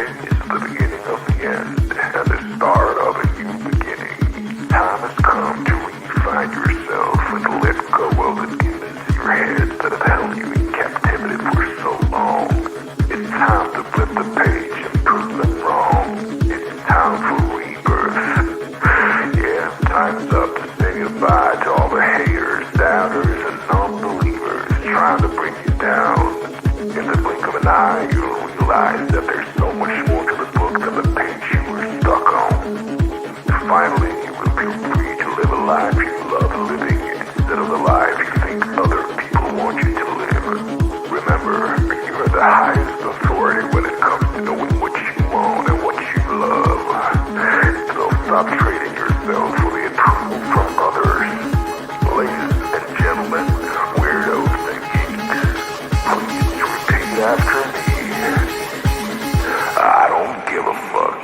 is the beginning of the end and the start of a new beginning. Time has come to redefine yourself and to let go of the demons in your head that have held you in captivity for so long. It's time to flip the page and prove them wrong. It's time for rebirth. Yeah, time's up to say goodbye to all the haters, doubters, and non-believers trying to bring you down. In the blink of an eye, you'll realize that there's so much more to the book than the page you were stuck on. Finally, you will feel free to live a life you love living instead of the life you think other people want you to live. Remember, you are the highest authority when it comes to knowing what you want and what you love. So stop trading yourself for the approval from others. Ladies and gentlemen, weirdos and geeks, please repeat after me. I don't give a fuck.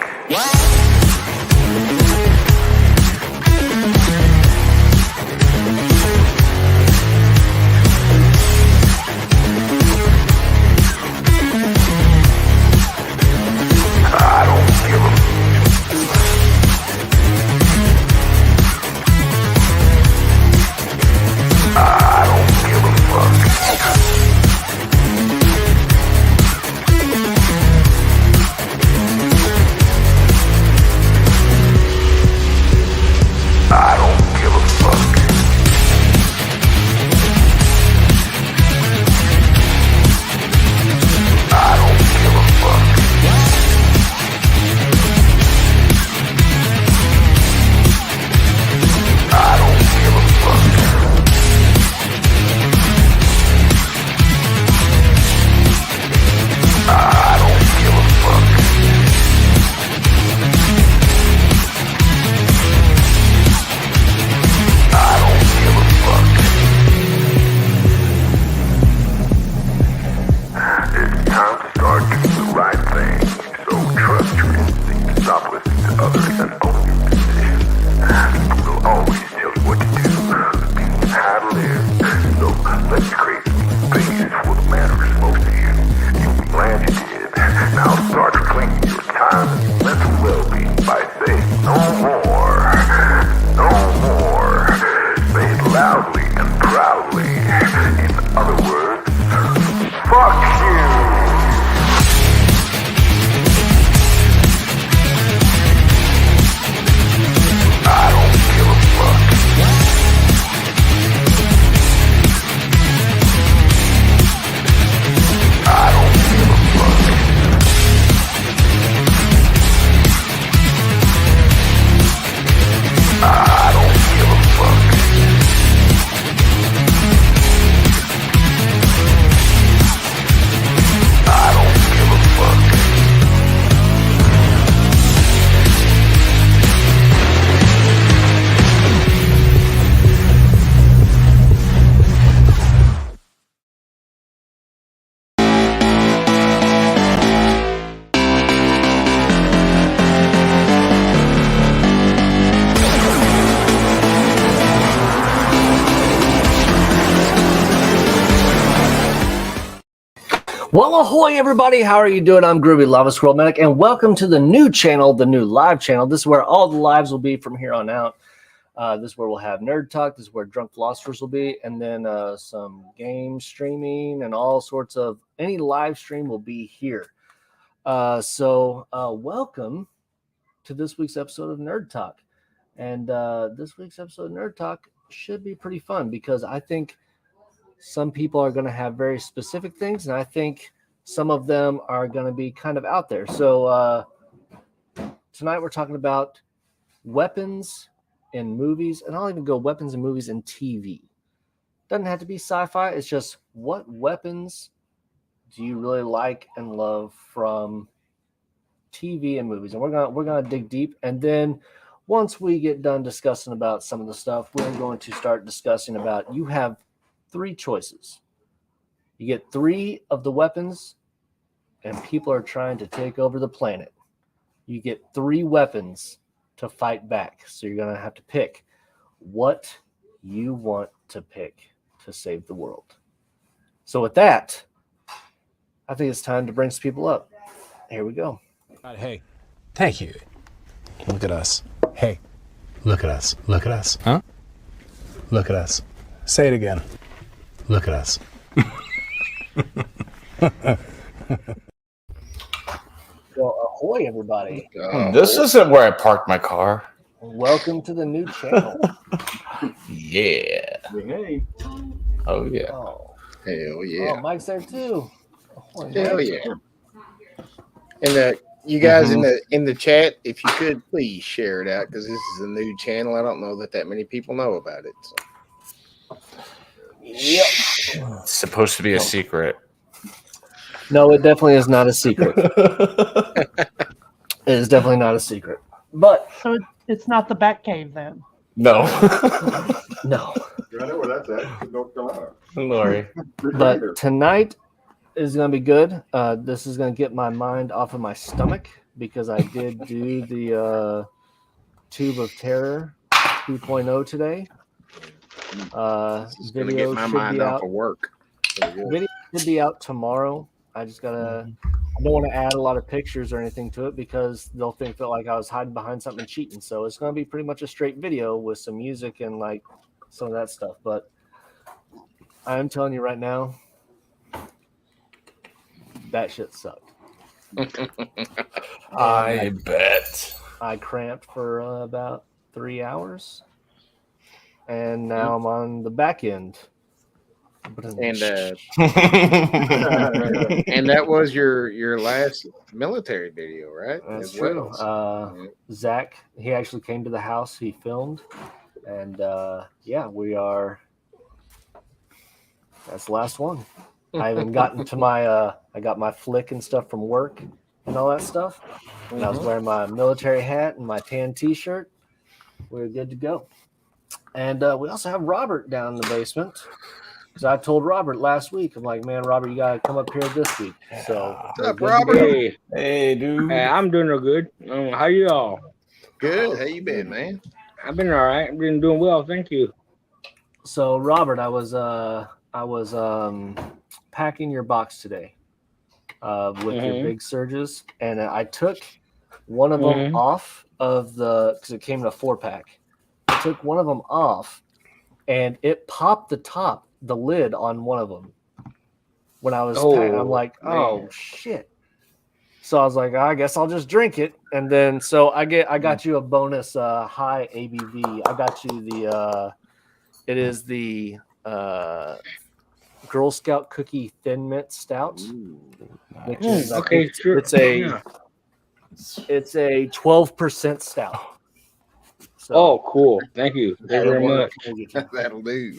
I don't give a I don't give a fuck. I don't give a fuck. I don't give a fuck. I don't give a fuck. I don't give a fuck. I don't give a fuck. It's time to start doing the right thing. So trust your instincts, stop listening to others, and own your decisions. People will always tell you what to do, people how to live. So let's create space for what matters most to you. You'll be glad you did. Now start claiming your time and mental well-being by saying no more. No more. Say it loudly and proudly. In other words, fuck you. I don't give a fuck. I don't give a fuck. I don't give a fuck. I don't give a fuck. Well, ahoy, everybody. How are you doing? I'm Groovy Lava Squirrel Medic, and welcome to the new channel, the new live channel. This is where all the lives will be from here on out. This is where we'll have Nerd Talk. This is where Drunk Philosophers will be, and then some game streaming and all sorts of any live stream will be here. So welcome to this week's episode of Nerd Talk. And this week's episode of Nerd Talk should be pretty fun because I think some people are going to have very specific things, and I think some of them are going to be kind of out there. So tonight we're talking about weapons in movies, and I'll even go weapons in movies and TV. Doesn't have to be sci-fi. It's just what weapons do you really like and love from TV and movies? And we're gonna dig deep, and then once we get done discussing about some of the stuff, we're going to start discussing about you have 3 choices. You get 3 of the weapons, and people are trying to take over the planet. You get 3 weapons to fight back. So you're going to have to pick what you want to pick to save the world. So with that, I think it's time to bring some people up. Here we go. Hey, thank you. Look at us. Hey, look at us. Look at us. Huh? Look at us. Say it again. Look at us. Well, ahoy, everybody. This isn't where I parked my car. Welcome to the new channel. Yeah. Hey. Oh, yeah. Oh, Hell yeah. oh, Mike's there too. Ahoy, Hell Mike. yeah. And you guys in the chat, if you could please share it out, because this is a new channel. I don't know that many people know about it. So. Yep. It's supposed to be a secret. No, it definitely is not a secret. It is definitely not a secret. But So it's not the Bat Cave then. No. no. I know where that's at. North Carolina. Don't worry. But tonight is going to be good. This is going to get my mind off of my stomach because I did do the Tube of Terror 2.0 today. This is going to Video get my should mind be off out. of work. So good. Video should be out tomorrow. I just gotta. I don't want to add a lot of pictures or anything to it because they'll think that like I was hiding behind something and cheating. So it's gonna be pretty much a straight video with some music and like some of that stuff. But I'm telling you right now, that shit sucked. I bet. I cramped for about 3 hours, and now I'm on the back end. And and that was your last military video, right? That's As true. well. Zach, he actually came to the house. He filmed, and yeah, we are. That's the last one. I haven't gotten to my. I got my flick and stuff from work and all that stuff, and I was wearing my military hat and my tan T-shirt. We were good to go, and we also have Robert down in the basement. Because I told Robert last week, I'm like, man, Robert, you gotta come up here this week. So What's up, we're good to Robert? go. Hey, Hey, dude. hey, I'm doing real good. How you all? Good. How you been, man? I've been all right. I've been doing well, thank you. So Robert, I was packing your box today with your big surges, and I took one of them off of because it came in a 4-pack. I took one of them off, and it popped the lid on one of them when I was packing. I'm like, oh man. shit. So I was like, I guess I'll just drink it. And then so I got you a bonus high ABV. I got you the it is the Girl Scout Cookie Thin Mint Stout. Which is, I Okay, think sure. it's a Yeah. it's a 12% stout. So, Oh, cool. Thank you. Thank you very much. That'll do.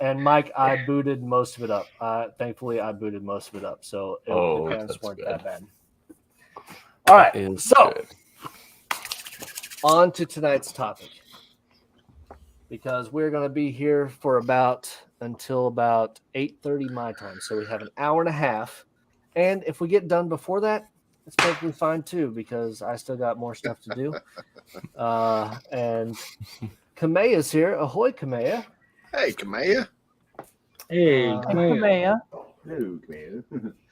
And Mike, I booted most of it up. Thankfully, I booted most of it up, so the cans that's weren't good. that bad. All right, That is so good. on to tonight's topic, because we're going to be here for until about 8:30 my time. So we have an hour and a half, and if we get done before that, it's perfectly fine too, because I still got more stuff to do. And Kameya's here. Ahoy, Kameya. Hey, Kamea. Hey, Uh, come on. Kamea. No, man.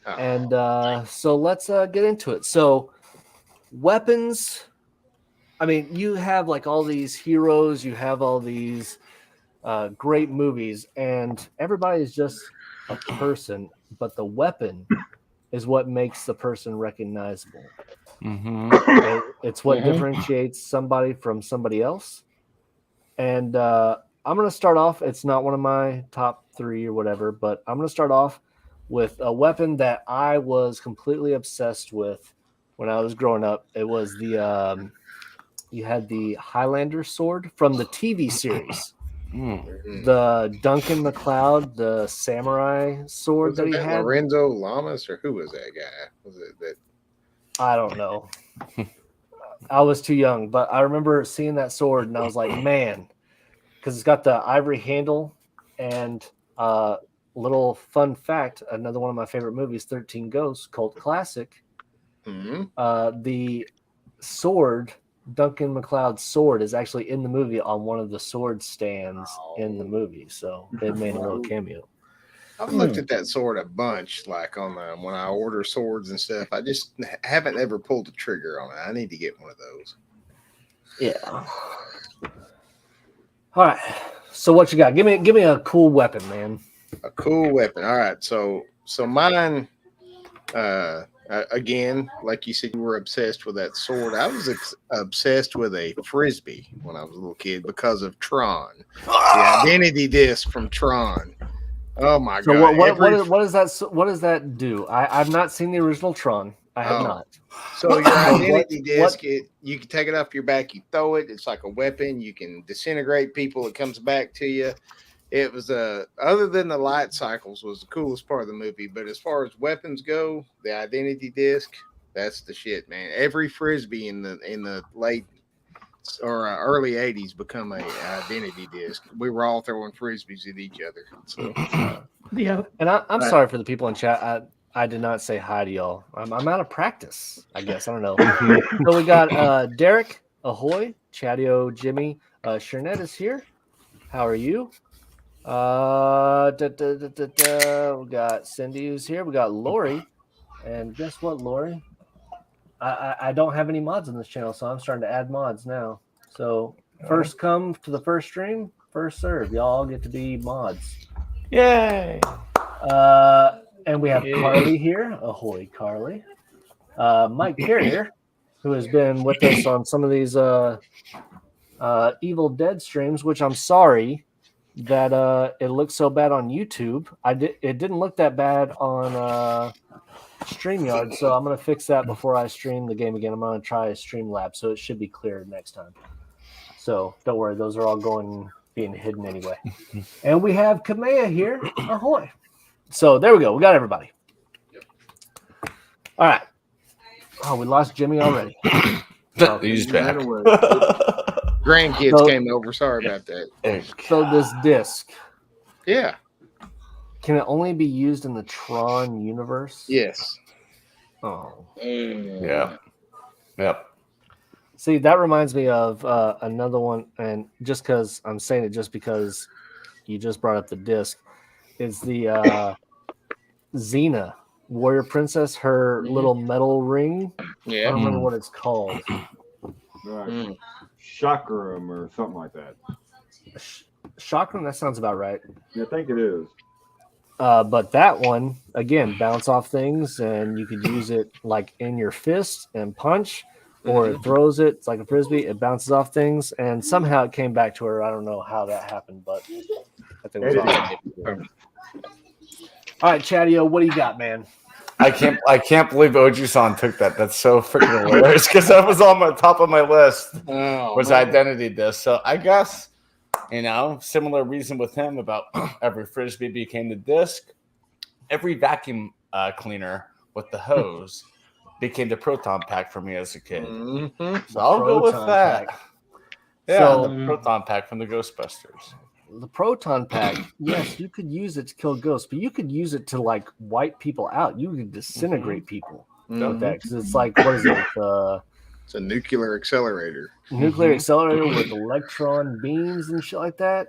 And so let's get into it. So weapons, I mean, you have like all these heroes, you have all these great movies, and everybody is just a person, but the weapon is what makes the person recognizable. It's what differentiates somebody from somebody else. And I'm going to start off. It's not one of my top 3 or whatever, but I'm going to start off with a weapon that I was completely obsessed with when I was growing up. It was the you had the Highlander sword from the TV series. The Duncan MacLeod, the samurai sword Was that it he that had. Lorenzo Lamas, or who was that guy? Was it that? I don't know. I was too young, but I remember seeing that sword and I was like, man, because it's got the ivory handle. And little fun fact, another one of my favorite movies, 13 Ghosts, cult classic. The sword, Duncan MacLeod's sword, is actually in the movie on one of the sword stands in the movie. So they made a little cameo. I've looked at that sword a bunch, like on the when I order swords and stuff. I just haven't ever pulled the trigger on it. I need to get one of those. Yeah. All right. So what you got? Give me a cool weapon, man. A cool weapon. All right. So mine. Again, like you said, you were obsessed with that sword. I was obsessed with a frisbee when I was a little kid because of Tron, the identity disc from Tron. Oh my So god! what does that do? I've not seen the original Tron. I have not. So your identity disc, you can take it off your back, you throw it. It's like a weapon. You can disintegrate people. It comes back to you. It was other than the light cycles was the coolest part of the movie. But as far as weapons go, the identity disc, that's the shit, man. Every frisbee in the late or early 80s become a identity disc. We were all throwing frisbees at each other. So Yeah. And I'm sorry for the people in chat. I did not say hi to y'all. I'm out of practice, I guess. I don't know. So we got Derek, ahoy, Chadio, Jimmy, Shernette is here. How are you? We got Cindy who's here. We got Lori, and guess what, Lori? I don't have any mods on this channel, so I'm starting to add mods now. So first come to the first stream, first serve. Y'all get to be mods. Yay! And we have Carly here. Ahoy, Carly. Mike Carrier, who has been with us on some of these Evil Dead streams, which I'm sorry that it looks so bad on YouTube. It didn't look that bad on StreamYard, so I'm going to fix that before I stream the game again. I'm going to try Streamlabs, so it should be clear next time. So don't worry, those are all being hidden anyway. And we have Kamea here. Ahoy. So there we go. We got everybody. All right. Oh, we lost Jimmy already. He's back. grandkids came over. Sorry about that. So this disc, Yeah. can it only be used in the Tron universe? Yes. Oh. Yeah. Yep. See, that reminds me of another one, and just because I'm saying it, just because you just brought up the disc, is the Xena, Warrior Princess, her little metal ring. I Yeah. don't remember what it's called. Right. Chakram or something like that. Chakram, that sounds about right. Yeah, I think it is. But that one, again, bounce off things, and you could use it like in your fist and punch, or it throws it. It's like a frisbee. It bounces off things, and somehow it came back to her. I don't know how that happened, but I think it was awesome. All right, Chadio, what do you got, man? I can't believe Oju-san took that. That's so freaking hilarious because that was on the top of my list. Was identity disc. So I guess, similar reason with him about every frisbee became the disc. Every vacuum cleaner with the hose became the proton pack for me as a kid. Mm-hmm. So I'll go with Proton that. pack. Yeah, So- the proton pack from the Ghostbusters. The proton pack, yes, you could use it to kill ghosts, but you could use it to like wipe people out. You could disintegrate people with that because it's like, what is it? It's a nuclear accelerator. Nuclear accelerator with electron beams and shit like that.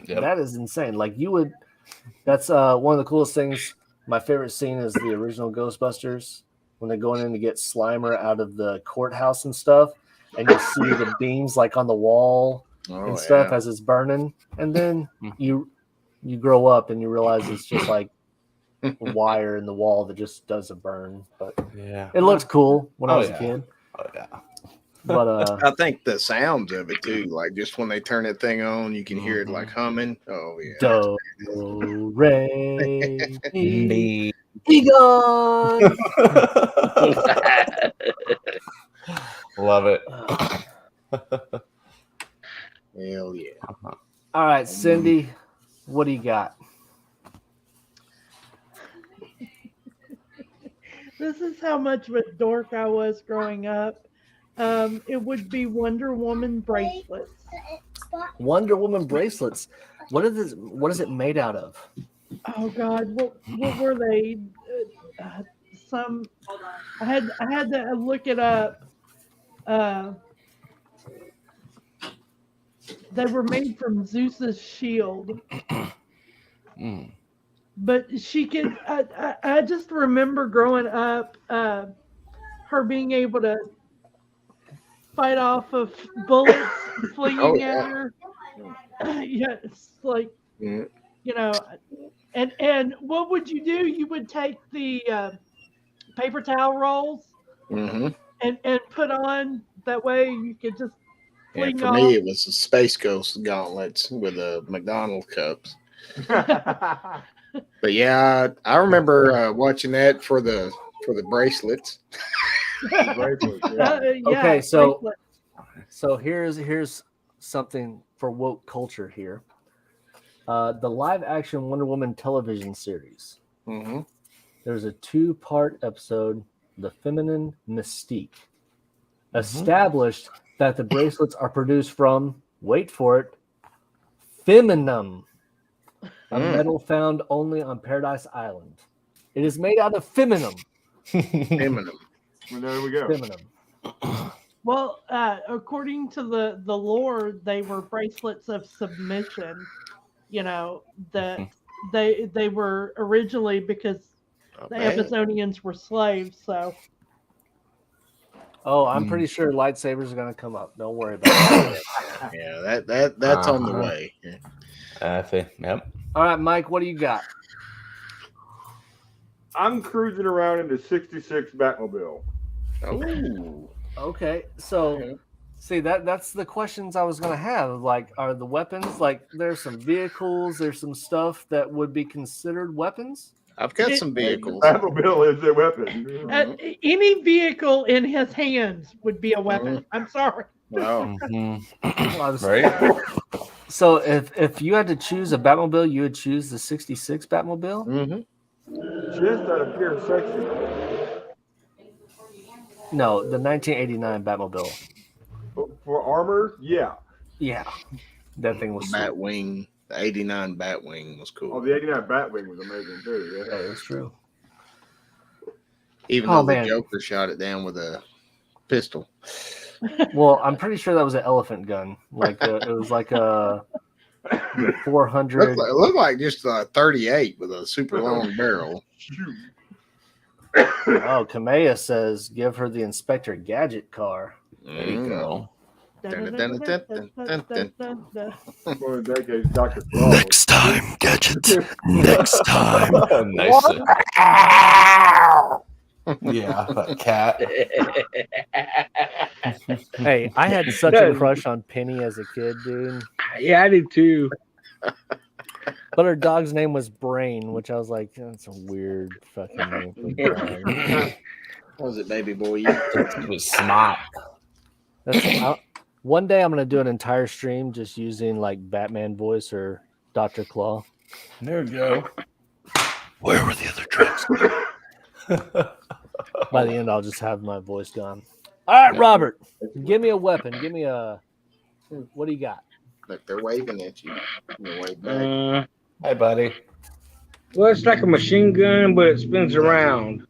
Yep. That is insane. Like you would. That's one of the coolest things. My favorite scene is the original Ghostbusters when they're going in to get Slimer out of the courthouse and stuff, and you see the beams like on the wall and stuff as it's burning, and then you grow up and you realize it's just like a wire in the wall that just doesn't burn. But Yeah. it looked cool when I Oh, was yeah. a kid. Oh, yeah. But I think the sounds of it too, like just when they turn that thing on, you can hear it like humming. Oh yeah. do re mi Egon. Love it. Hell yeah. All right, Cindy, what do you got? This is how much of a dork I was growing up. It would be Wonder Woman bracelets. Wonder Woman bracelets. What is it made out of? Oh God, what were they? Some I had to look it up. They were made from Zeus's shield. but she could. I just remember growing up, her being able to fight off of bullets fleeing Oh, at yeah. her. Yeah, it's like Yeah. you know, and what would you do? You would take the paper towel rolls Mm-hmm. and put on that way you could just Yeah, fling for off. me, it was the Space Ghost gauntlets with the McDonald's cups. But yeah, I remember watching that for the bracelets. Yeah, Okay, so bracelet. so here's something for woke culture here. The live action Wonder Woman television series. Mm-hmm. There's a 2-part episode, The Feminine Mystique. Established that the bracelets are produced from, wait for it, feminum, a metal found only on Paradise Island. It is made out of feminum. Feminine. Well, there we go. Feminum. Well, according to the lore, they were bracelets of submission. You know that they were originally because the Amazonians were slaves. So Oh, I'm pretty sure lightsabers are gonna come up. Don't worry about it. Yeah, that's on the way. Yeah. I think. Yep. All right, Mike, what do you got? I'm cruising around in the '66 Batmobile. Oh, Okay, so see that's the questions I was gonna have. Like, are the weapons like there's some vehicles, there's some stuff that would be considered weapons? I've got some vehicles. Batmobile is a weapon. any vehicle in his hands would be a weapon. I'm sorry. Wow. Right. So if you had to choose a Batmobile, you would choose the '66 Batmobile. Mm-hmm. Just that appears sexy. No, the 1989 Batmobile. For armor, yeah. Yeah, that thing was sweet. Batwing. The '89 Batwing was cool. Oh, the '89 Batwing was amazing too. Yeah, that's true. Even Oh, though man. the Joker shot it down with a pistol. Well, I'm pretty sure that was an elephant gun. Like it was like a 400. It looked like just a 38 with a super long barrel. Shoot. Oh, Kamea says give her the Inspector Gadget car. There you go. Well, in that case, Dr. Claw. Next time, Gadget. Next time. Nice. Yeah, that cat. Hey, I had such a crush on Penny as a kid, dude. Yeah, I did too. But her dog's name was Brain, which I was like, that's a weird fucking name for a dog. What was it, baby boy? It was smart. One day I'm gonna do an entire stream just using like Batman voice or Dr. Claw. There we go. Where were the other drugs? By the end, I'll just have my voice gone. All right, Robert, give me a weapon. Give me a. What do you got? Look, they're waving at you. You wave back. Hi, buddy. Well, it's like a machine gun, but it spins around.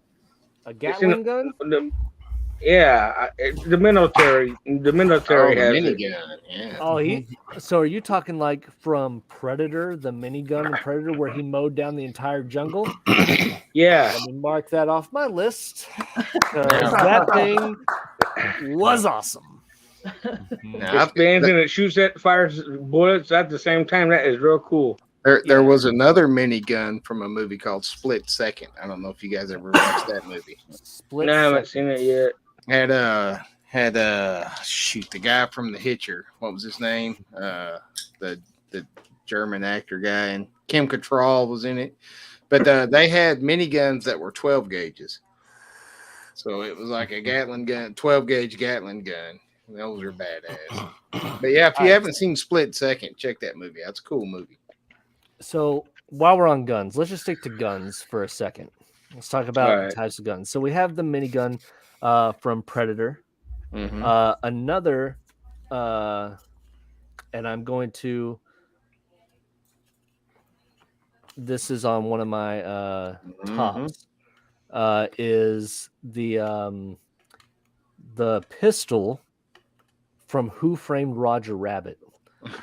A Gatling gun? The military Oh, has it. minigun. Yeah. Oh, so are you talking like from Predator, the minigun in Predator, where he mowed down the entire jungle? Yeah. Let me mark that off my list. 'Cause that thing was awesome. Now, It spins and it shoots at fires bullets at the same time. That is real cool. there was another minigun from a movie called Split Second. I don't know if you guys ever watched that movie. Split No, I haven't second. seen it yet. Had shoot, the guy from The Hitcher. What was his name? The German actor guy, and Kim Cattrall was in it. But they had miniguns that were 12 gauges. So it was like a Gatling gun, 12 gauge Gatling gun. Those are badass. But yeah, if you haven't seen Split Second, check that movie out. It's a cool movie. So while we're on guns, let's just stick to guns for a second. Let's talk about All right. types of guns. So we have the minigun from Predator. Mm-hmm. Another, and I'm going to. This is on one of my tops. Is the pistol from Who Framed Roger Rabbit?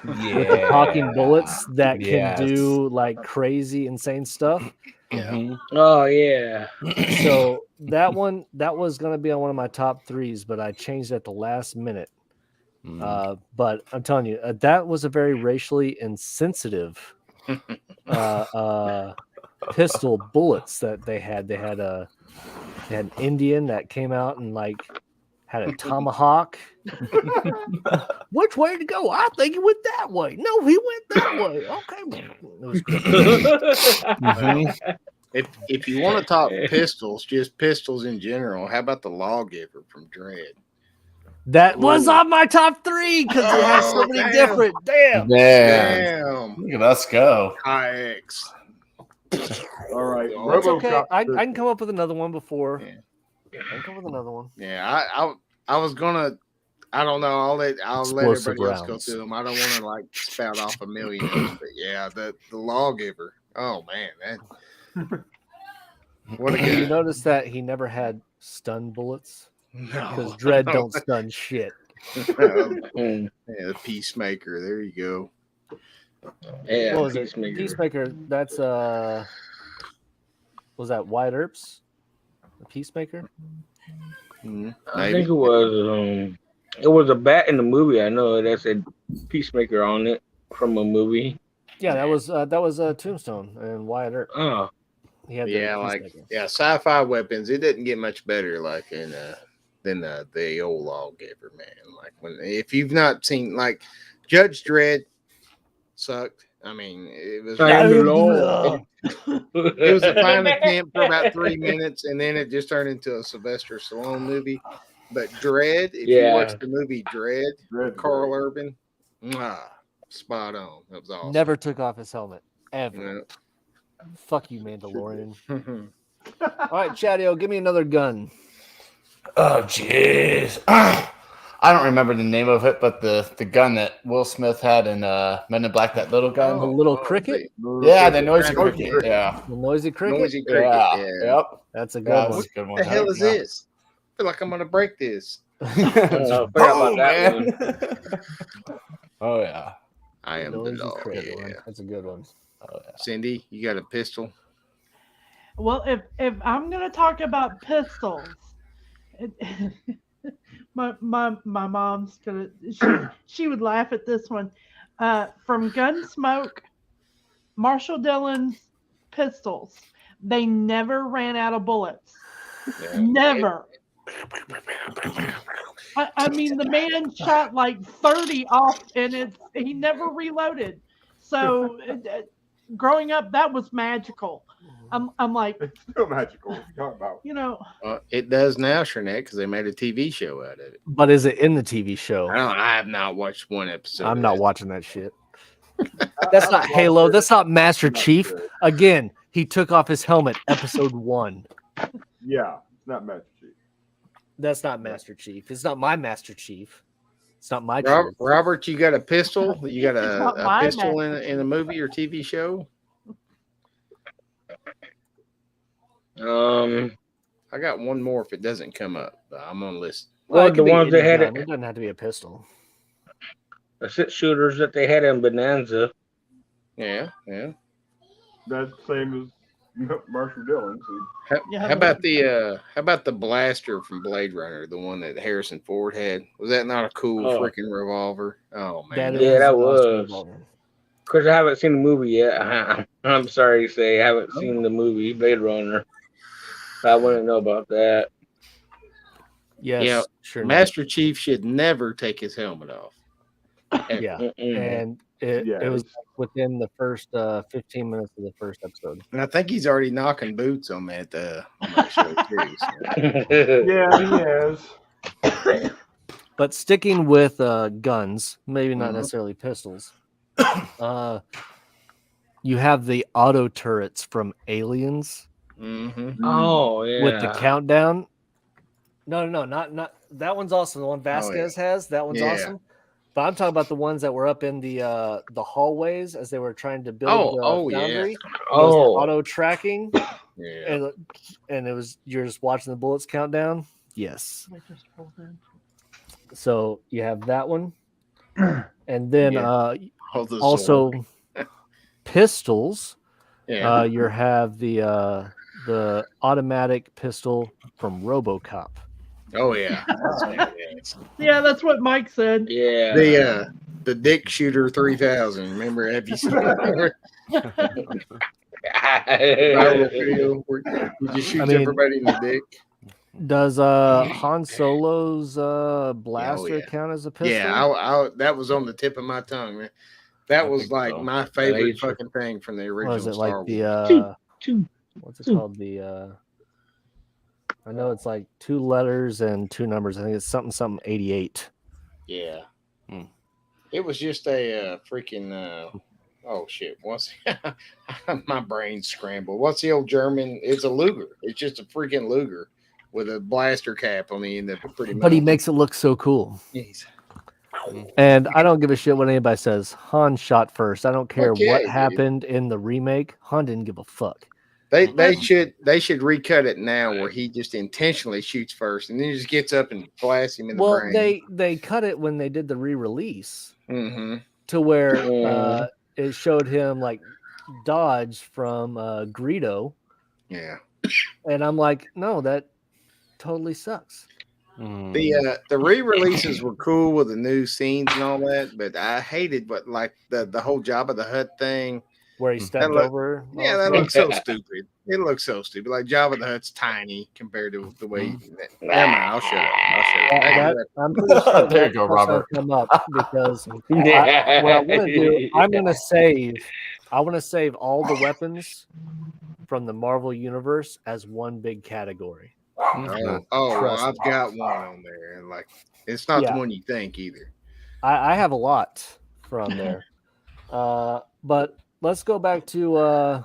with the talking bullets that Yes. can do like crazy, insane stuff. Mhm. Oh yeah. So that was going to be on one of my top 3s, but I changed at the last minute. But I'm telling you, that was a very racially insensitive pistol bullets that they had. They had an Indian that came out and like had a tomahawk. Which way to go? I think he went that way. No, he went that way. Okay, it was good. If you want to talk pistols, just pistols in general, how about the Lawgiver from Dread? That was on my top 3 because it has so many different. Damn. Damn. Look at us go. IX. All right. That's okay. RoboCop I can come up with another one before. Yeah. I can come up with another one. Yeah, I was gonna. I don't know. I'll let Explosive everybody else go rounds. through them. I don't want to like spout off a million. of them, but yeah, the Lawgiver. Oh man, that. What a You guy. notice that he never had stun bullets because No, Dread don't stun shit. Mm. Yeah, the Peacemaker. There you go. Yeah, What was it? Peacemaker. Peacemaker. That's was that Wyatt Earp's? The Peacemaker. I think it was a bat in the movie. I know that said Peacemaker on it from a movie. Yeah, that was Tombstone and Wyatt Earp. Oh, He had the Yeah, like Peacemaker. sci-fi weapons. It didn't get much better like in than the old Lawgiver, man. Like if you've not seen like Judge Dredd sucked. I mean, it was I am the law. it was a fine attempt for about 3 minutes, and then it just turned into a Sylvester Stallone movie. But Dredd, if you watch the movie Dredd, Carl Urban, spot on. That was awesome. Never took off his helmet ever. Yeah. Fuck you, Mandalorian. All right, Chadio, give me another gun. Oh, jeez. I don't remember the name of it, but the gun that Will Smith had in Men in Black, that little gun. The little cricket? Yeah, the noisy cricket. Yeah. The noisy cricket? Noisy cricket. Yeah. Yeah. Yep. That's a good That one. was a good one. What the hell is this? I feel like I'm gonna break this. forgot about that one. Oh, yeah. I am the Noisy dog. cricket Yeah. one. That's a good one. Oh, yeah. Cindy, you got a pistol? Well, if I'm gonna talk about pistols, my mom's gonna she would laugh at this one. From Gunsmoke, Marshall Dillon's pistols, they never ran out of bullets. Yeah. Never. I mean, the man shot like 30 off, and he never reloaded. So, growing up, that was magical. I'm like, It's still magical. What you talking about? you know, It does now, Shernet, because they made a TV show out of it. But is it in the TV show? I have not watched one episode. I'm of not that. watching that shit. That's not Halo. That's not Master Chief. Again, he took off his helmet, episode 1. Yeah, it's not Master Chief. That's not Master Chief. It's not my Master Chief. It's not my chief. Robert, you got a pistol? You got It's not a my pistol Master in a movie or TV show? I got one more if it doesn't come up. But I'm on list. Well, it the could be ones that any had gun. it, It doesn't have to be a pistol. the 6 shooters that they had in Bonanza. Yeah. That's the same as Marshall Dillon. So Yeah. How about the blaster from Blade Runner, the one that Harrison Ford had? Was that not a cool Oh. freaking revolver? Oh man, Yeah, that an awesome was. revolver. Of course, I haven't seen the movie yet. I'm sorry to say I haven't seen the movie Blade Runner. I wouldn't know about that. Yes, Yeah, sure. Master Chief should never take his helmet off. Yeah, Mm-mm. and it Yeah, was within the first 15 minutes of the first episode. And I think he's already knocking boots on that show too. So. yeah, he has. But sticking with guns, maybe not Mhm. necessarily pistols. You have the auto turrets from Aliens Mm-hmm. Oh yeah. with the countdown. No, not that one's awesome. The one Vasquez has, that one's Yeah. awesome. But I'm talking about the ones that were up in the hallways as they were trying to build the yeah. foundry. Oh. Auto tracking, Yeah. and it was you're just watching the bullets count down. Yes. we just pulled in. So you have that one. And then All the also pistols. Yeah. You have the automatic pistol from RoboCop. Oh yeah. Yeah, that's what Mike said. Yeah. The Dick Shooter 3000. Remember? Have you seen it? Viral video where he just shoots everybody in the dick. Does Han Solo's blaster yeah. count as a pistol? Yeah, that was on the tip of my tongue, man. That was like my favorite fucking thing from the original. Was it Star like Wars. what's it called? I know it's like 2 letters and 2 numbers. I think it's something 88. Yeah. It was just a freaking oh shit. What's my brain scrambled? What's the old German? It's a Luger. It's just a freaking Luger with a blaster cap on the end of it, pretty much. But he makes it look so cool. Jeez. And I don't give a shit what anybody says. Han shot first. I don't care what dude. happened in the remake. Han didn't give a fuck. They should recut it now where he just intentionally shoots first and then he just gets up and blasts him in the brain. Well, they cut it when they did the re-release to where it showed him like dodge from Greedo. Yeah. And I'm like, no, that totally sucks. The re-releases were cool with the new scenes and all that, but I hated the whole Jabba the Hutt thing. Where he stepped over. Yeah, that looks so stupid. It looks so stupid. Like Jabba the Hutt's tiny compared to the way. Never mind. I'll shut up. I'm pretty sure there you go, Robert. Come up because what I want to do, I want to save all the weapons from the Marvel universe as one big category. Well, I've got one on there, and like it's not the one you think either. I have a lot from there, but. Let's go back to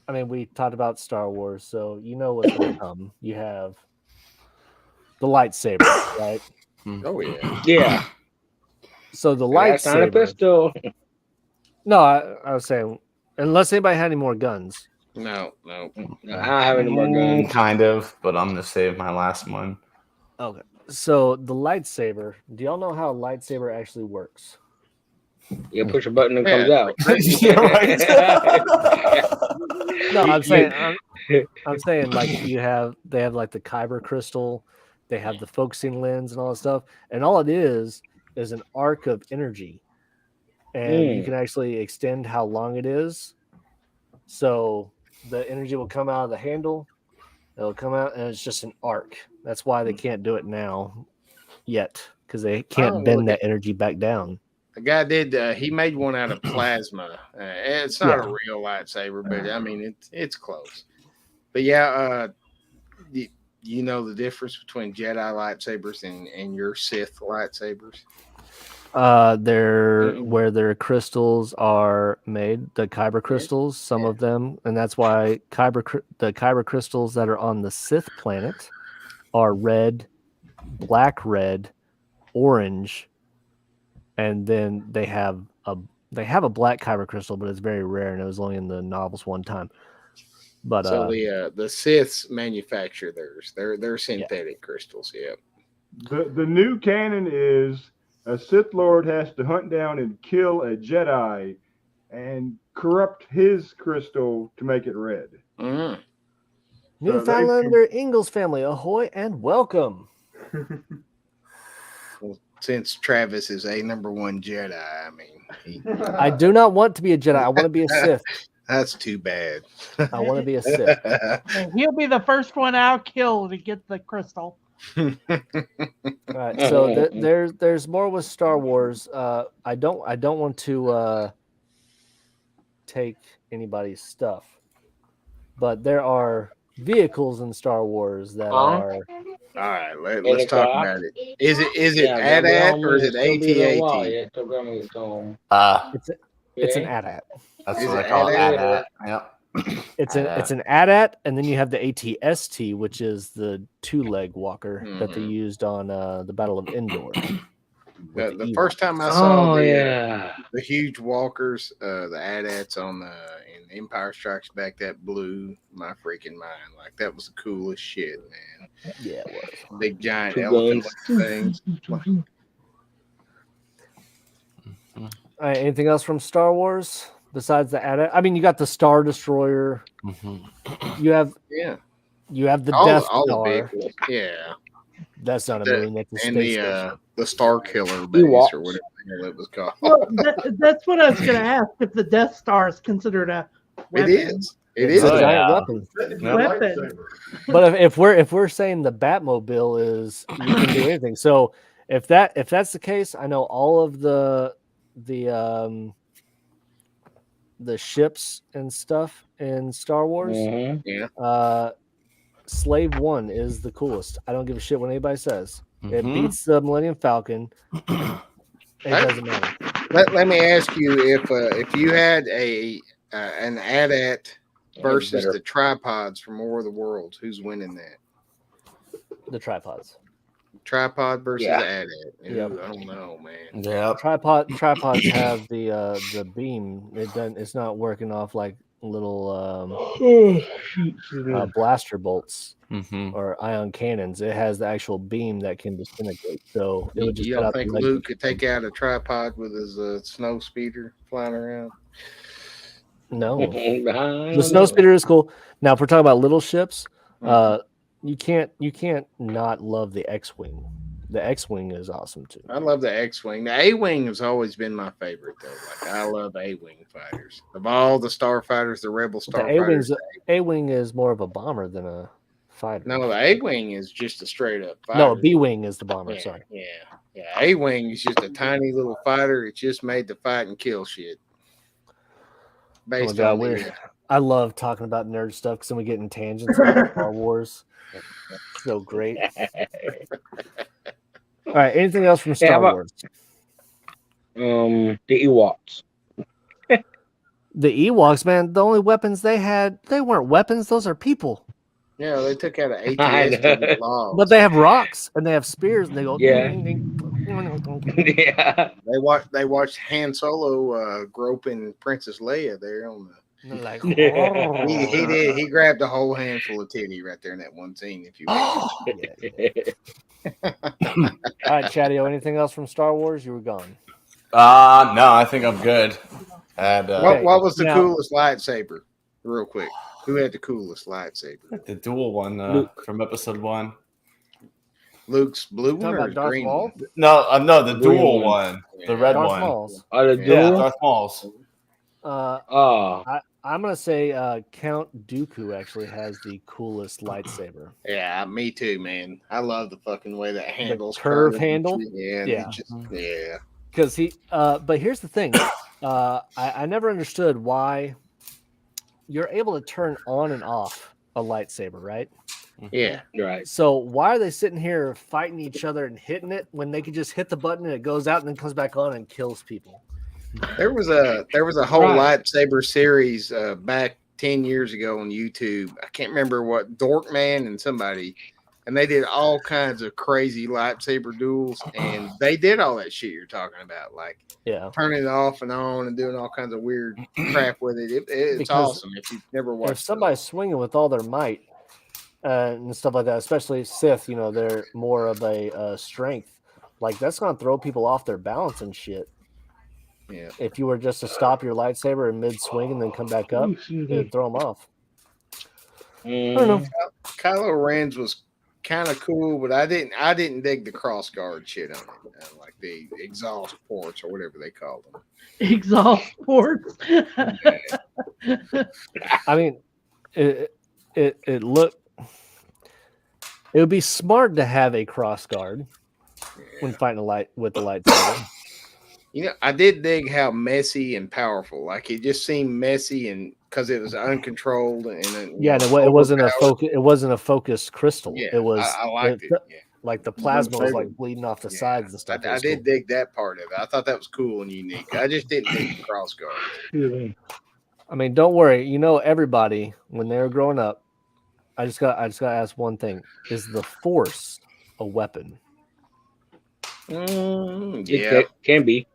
we talked about Star Wars, so you know what's going to come. You have the lightsaber, right? Oh yeah. Yeah. So the That's lightsaber. not a pistol. No, I was saying, unless anybody had any more guns. No. I don't have any more guns. Kind of, but I'm gonna save my last one. Okay. So the lightsaber. Do y'all know how a lightsaber actually works? You push a button and it comes out. Yeah, right. No, I'm saying like they have like the Kyber crystal, they have the focusing lens and all that stuff, and all it is an arc of energy, and you can actually extend how long it is. So the energy will come out of the handle, it'll come out, and it's just an arc. That's why they can't do it now yet, because they can't bend that energy back down. The guy did. He made one out of plasma. It's not a real lightsaber, but I mean it's close. But yeah, you know the difference between Jedi lightsabers and your Sith lightsabers. They're where their crystals are made, the Kyber crystals. Some of them, and that's why the Kyber crystals that are on the Sith planet are red, black, red, orange. And then they have a black Kyber crystal, but it's very rare, and it was only in the novels one time. But so the Siths manufacture theirs. They're synthetic crystals. Yeah. The new canon is a Sith Lord has to hunt down and kill a Jedi, and corrupt his crystal to make it red. Mm-hmm. Newfoundlander Ingalls family, ahoy and welcome. Since Travis is a #1 Jedi, I mean, I do not want to be a Jedi. I want to be a Sith. That's too bad. I want to be a Sith. And he'll be the first one I'll kill to get the crystal. All right, so there's more with Star Wars. I don't want to take anybody's stuff, but there are vehicles in Star Wars that are. All right, let's talk about it. Is it AT-AT or is it AT-AT? It's an AT-AT. That's what I call it. AT-AT. Yep. It's an AT-AT, and then you have the AT-ST, which is the 2-leg walker that they used on the Battle of Endor. The first time I saw the huge walkers, the AT-ATs in Empire Strikes Back, that blew my freaking mind. Like that was the coolest shit, man. Yeah, it was. Big giant elephant things. All right, anything else from Star Wars besides the I mean, you got the Star Destroyer. You have the Death all the Star. vehicles. Yeah. That's not a moon. That's a And space station. the Star Killer base or whatever the hell it was called. Well, that's what I was going to ask. If the Death Star is considered a weapon. It is. It It's is. a giant weapon. Weapon. But if we're saying the Batmobile is you can do anything. So if that's the case, I know all of the ships and stuff in Star Wars. Yeah. Slave One is the coolest. I don't give a shit what anybody says. It beats the Millennium Falcon. It doesn't matter. Let me ask you if you had an AT-AT versus the tripods from War of the Worlds, who's winning that? The tripods. Tripod versus AT-AT. Yep. I don't know, man. Yeah. Tripods have the beam. It's not working off like little blaster bolts or ion cannons. It has the actual beam that can disintegrate. So it would just You don't think Luke could take out a tripod with his snow speeder flying around? No. The snow speeder is cool. Now, if we're talking about little ships, you can't not love the X-wing. The X-wing is awesome too. I love the X-wing. The A-wing has always been my favorite though. Like I love A-wing fighters. Of all the starfighters, the Rebel starfighters. The A-wing is more of a bomber than a fighter. No, the A-wing is just a straight up fighter. No, B-wing is the bomber. Yeah, Sorry. Yeah. A-wing is just a tiny little fighter. It's just made to fight and kill shit. Based on I love talking about nerd stuff because then we get in tangents about Star Wars. So great. All right. Anything else from Star Wars? The Ewoks. The Ewoks, man. The only weapons they had, they weren't weapons. Those are people. Yeah, they took out an ATS but they have rocks and they have spears and they go. Yeah. Ding, ding. Yeah. They watched Han Solo groping Princess Leia there on the. Like, He did. He grabbed a whole handful of titty right there in that one scene. If you. All right, Chadio. Anything else from Star Wars? You were gone. No, I think I'm good. And, what was the coolest lightsaber? Real quick, who had the coolest lightsaber? The dual one from Episode 1. Luke's blue one or Darth green Maul? one? No, the dual one, the red Darth one. Maul's. The dual? Yeah, Darth Maul's. I'm gonna say Count Dooku actually has the coolest lightsaber. Yeah, me too, man. I love the fucking way that handles curve handle. Yeah. Because he. But here's the thing. I never understood why you're able to turn on and off a lightsaber, right? Yeah, right. So why are they sitting here fighting each other and hitting it when they could just hit the button and it goes out and then comes back on and kills people? There was a whole lightsaber series back 10 years ago on YouTube. I can't remember what Dorkman and somebody, and they did all kinds of crazy lightsaber duels, and they did all that shit you're talking about, like turning it off and on and doing all kinds of weird crap with it. It's awesome if you've never watched. If somebody's swinging with all their might and stuff like that, especially Sith, they're more of a strength. Like that's gonna throw people off their balance and shit. Yeah. If you were just to stop your lightsaber in mid swing and then come back up, it'd throw them off. I don't know. Kylo Ren's was kind of cool, but I didn't dig the cross guard shit on it, like the exhaust ports or whatever they call them. Exhaust ports. I mean, it looked. It would be smart to have a cross guard when fighting with the lightsaber. I did dig how messy and powerful. Like it just seemed messy, and because it was uncontrolled and it wasn't a focus. It wasn't a focused crystal. Yeah, it was. I liked it. Yeah. Like the plasma was like bleeding off the sides and stuff. I did dig that part of it. I thought that was cool and unique. I just didn't dig the cross guard. I mean, don't worry. Everybody when they were growing up. I just got to ask one thing: is the Force a weapon? Yeah, It can be.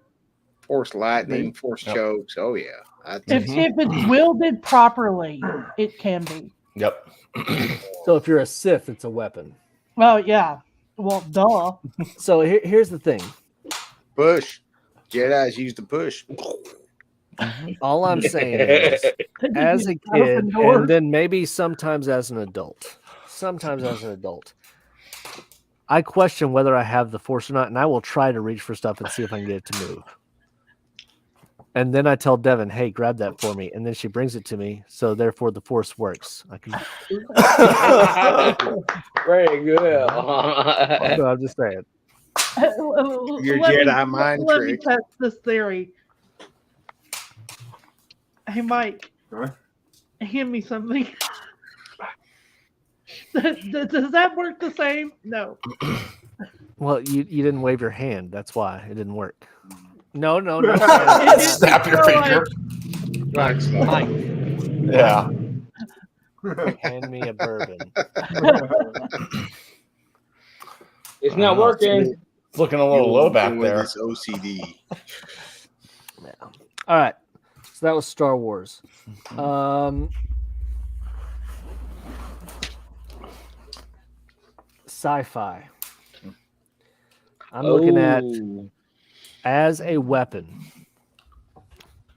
Force lightning, force chokes. Oh yeah. If it's wielded properly, it can be. Yep. So if you're a Sith, it's a weapon. Well, yeah. Well, duh. So here's the thing. Bush. Jedi's used to push. All I'm saying is, as a kid, and then maybe sometimes as an adult, I question whether I have the Force or not, and I will try to reach for stuff and see if I can get it to move. And then I tell Devin, "Hey, grab that for me," and then she brings it to me. So therefore, the Force works. I can. Very good. So I'm just saying. Your Jedi mind let me trick. test this theory. Hey, Mike, hand me something. Does that work the same? No. Well, you didn't wave your hand. That's why it didn't work. No. Snap your finger. Like, Mike, Yeah. hand me a bourbon. It's not working. It's looking a little low back with there. this OCD. Yeah. All right. So that was Star Wars. Sci-fi. I'm looking at as a weapon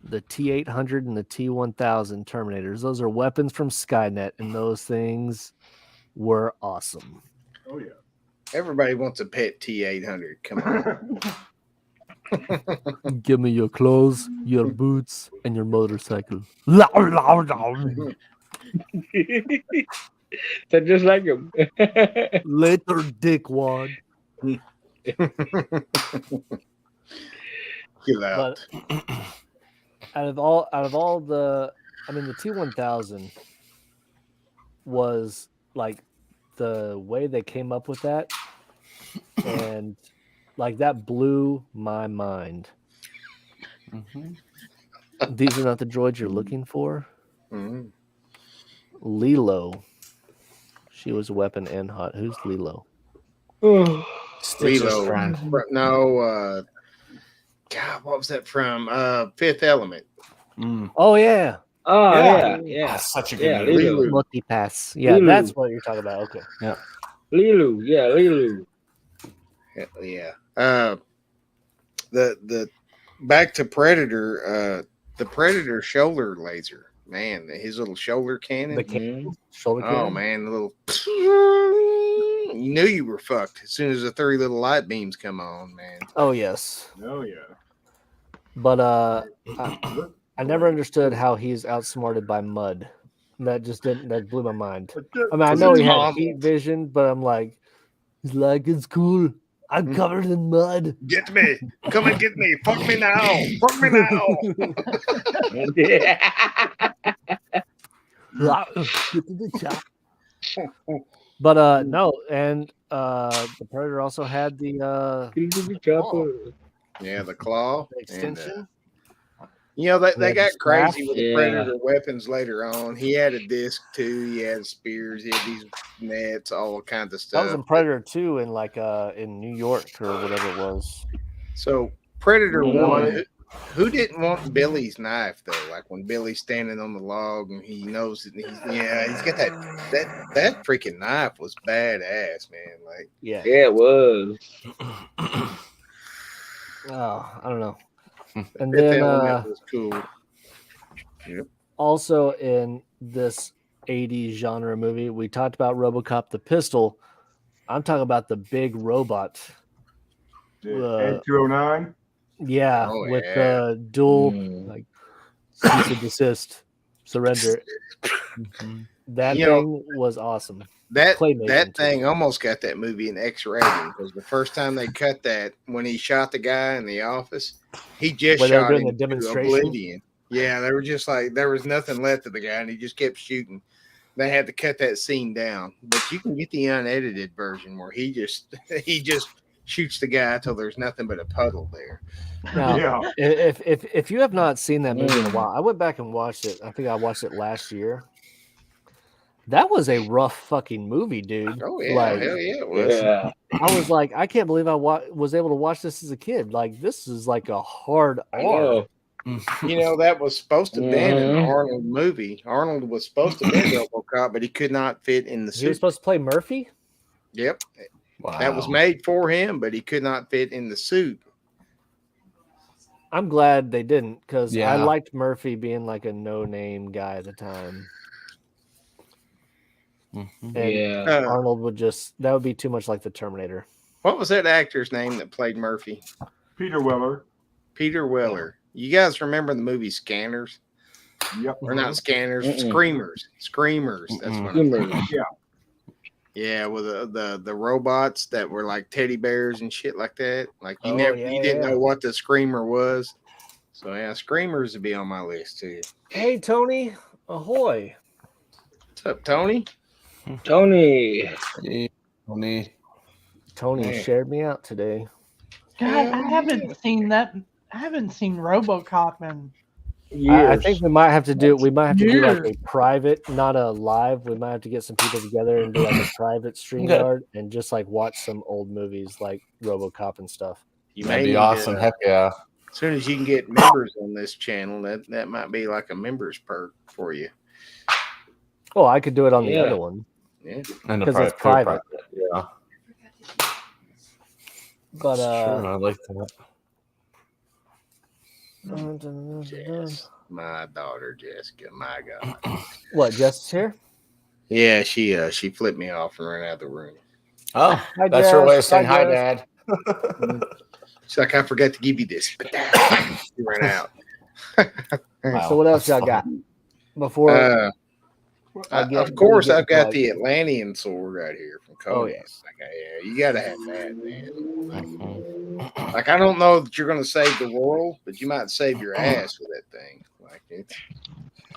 the T-800 and the T-1000 Terminators. Those are weapons from Skynet, and those things were awesome. Oh yeah. Everybody wants a pet T-800. Come on. Give me your clothes, your boots, and your motorcycle. They're just like him. Later, dickwad. Get out. But out of all the, I mean, the T-1000 was like the way they came up with that, and like that blew my mind. These are not the droids you're looking for. Lilo, she was a weapon and hot. Who's Lilo? Stitch's Lilo. friend. No, God, what was that from? Fifth Element. Oh yeah. Oh Yeah. yeah. Such a good movie. Lilo. Multipass. Yeah, Lilo. that's what you're talking about. Okay. Yeah. Lilu. Yeah, Lilu. Yeah. The back to Predator. The Predator shoulder laser. Man, his little shoulder cannon. The cannon, shoulder cannon. Oh man, the little. You knew you were fucked as soon as the 3 little light beams come on, man. Oh yes. Oh yeah. But I never understood how he's outsmarted by mud. That blew my mind. I mean, I know he had heat vision, but I'm like, he's like, it's cool. I'm covered in mud. Get me. Come and get me. Fuck me now. Fuck me now. Get to the top. But no, and the Predator also had the Yeah, the claw. extension. You know, they Yeah, got the crazy staff. with the Yeah. Predator weapons later on. He had a disc too. He had spears. He had these nets, all kinds of That was stuff. in Predator 2 in like in New York or whatever it was. So Predator Yeah. 1, who didn't want Billy's knife though? Like when Billy's standing on the log and he knows that he's got that freaking knife was badass, man. Like Yeah. Yeah, it was. Oh, I don't know. And Fifth then Element was cool. also in this 80s genre movie, we talked about RoboCop the pistol. I'm talking about the big robot. And 209. Yeah, Oh, with yeah. the dual Mm. like cease and desist, surrender. That You know, thing was awesome. That Claymation, that too. thing almost got that movie an X rating because the first time they cut that, when he shot the guy in the office, he just Where they were shot doing him the to demonstration? oblivion. Yeah, they were just like there was nothing left of the guy, and he just kept shooting. They had to cut that scene down, but you can get the unedited version where he just shoots the guy till there's nothing but a puddle there. Now, Yeah. if you have not seen that movie in a while, I went back and watched it. I think I watched it last year. That was a rough fucking movie, dude. Oh yeah, Like, hell yeah, it was. Yeah. I was like, I can't believe I was able to watch this as a kid. Like, this is like a hard I R. know. You know, that was supposed to have been an Mhm. Arnold movie. Arnold was supposed to be RoboCop, but he could not fit in the He was suit. supposed to play Murphy. Yep, Wow. that was made for him, but he could not fit in the suit. I'm glad they didn't because Yeah. I liked Murphy being like a no-name guy at the time. Mhm. And Yeah. Arnold would that would be too much like the Terminator. What was that actor's name that played Murphy? Peter Weller. Peter Weller. You guys remember the movie Scanners? Yep. Or not Scanners, Mm-mm. Screamers. Screamers. That's what. Yeah. Yeah, with the robots that were like teddy bears and shit like that. Like you Yeah, didn't know what the Screamer was. So yeah, Screamers would be on my list too. Hey, Tony. Ahoy. What's up, Tony? Tony. Hey, Tony Man. shared me out today. God, I haven't seen that. I haven't seen RoboCop in I think we might have to do. We might have to do like a Years. private, not a live. We might have to get some people together and do like a private StreamYard and just like watch some old movies like RoboCop and stuff. You That'd may be need awesome. to- Heck yeah. As soon as you can get members on this channel, that might be like a members perk for you. Oh, I could do it on the Yeah. other one Yeah. And because it's private. Yeah. But Sure, I like that. Jess, my daughter Jessica, my God. what? Jess is here. Yeah, she flipped me off and ran out of the room. Oh, Hi, that's her way of Jess. saying Hi, hi, Jess. Dad. She's like, I forgot to give you this, but she ran out. Wow, So what else that's y'all got before? I get- Of course, get I've got like- the Atlantean sword right here from Oh, Conan. yes. Like, yeah, you gotta have that, man. Mhm. Like, I don't know that you're gonna save the world, but you might save your ass with that thing. Like, it's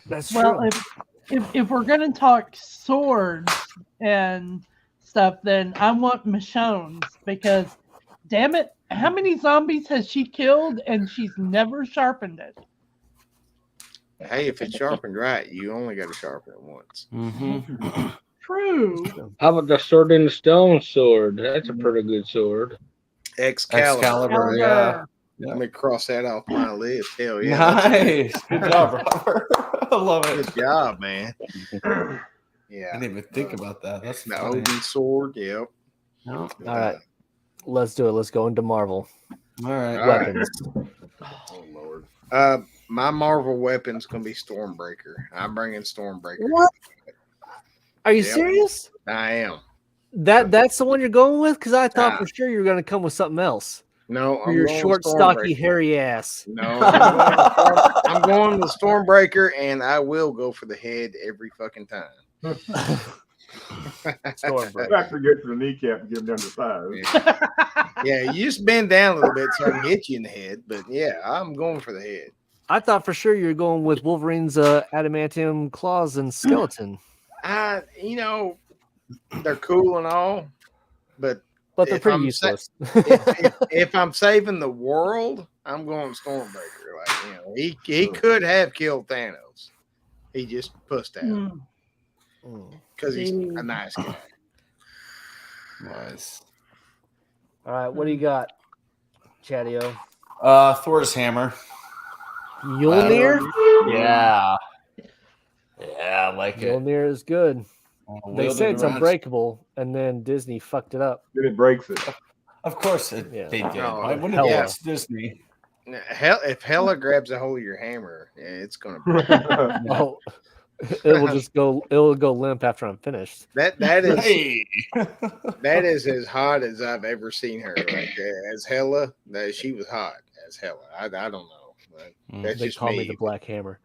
That's Well, true. if we're gonna talk swords and stuff, then I want Michonne's because, damn it, how many zombies has she killed and she's never sharpened it? hey, if it's sharpened right, you only got to sharpen it once. Mhm. True. How about the Sword in the Stone sword? That's a pretty good sword. Excalibur. Excalibur, yeah. Let me cross that off my list. Hell yeah. Nice. Good job, Robert. I love it. Good job, man. I Yeah. didn't even think about that. That's The funny. Odin sword. Yep. No. All right, let's do it. Let's go into Marvel All right. All right. weapons. Oh Lord. My Marvel weapon's gonna be Stormbreaker. I'm bringing Stormbreaker. What? Are you Yep. serious? I am. That's the one you're going with? Because I thought Ah. for sure you were going to come with something else. No, For I'm your going short, with stocky, Stormbreaker. hairy ass. No, I'm going with Stormbreaker, and I will go for the head every fucking time. Stormbreaker. I forget for the kneecap and give him down to five. Yeah, you just bend down a little bit so I can hit you in the head. But yeah, I'm going for the head. I thought for sure you were going with Wolverine's adamantium claws and skeleton, You know, they're cool and all, but but they're If pretty I'm useless. if I'm saving the world, I'm going Stormbreaker. Like, you know, he could have killed Thanos. He just pussed out Hmm. because he's a nice guy. Nice. All right, what do you got, Chadio? Thor's hammer. Mjolnir? Yeah. Yeah, I like it. Mjolnir is good. They Wielded say it's around- unbreakable, and then Disney fucked it up. Then it breaks it. Of course they did. Oh, Why wouldn't hell it? yeah. It's Disney. Hell, if Hela grabs a hold of your hammer, yeah, it's gonna break. Oh, it will just go. It will go limp after I'm finished. that is Hey. that is as hot as I've ever seen her. Like as Hela, that she was hot as Hela. I don't know. But that's They just call me me. the Black Hammer.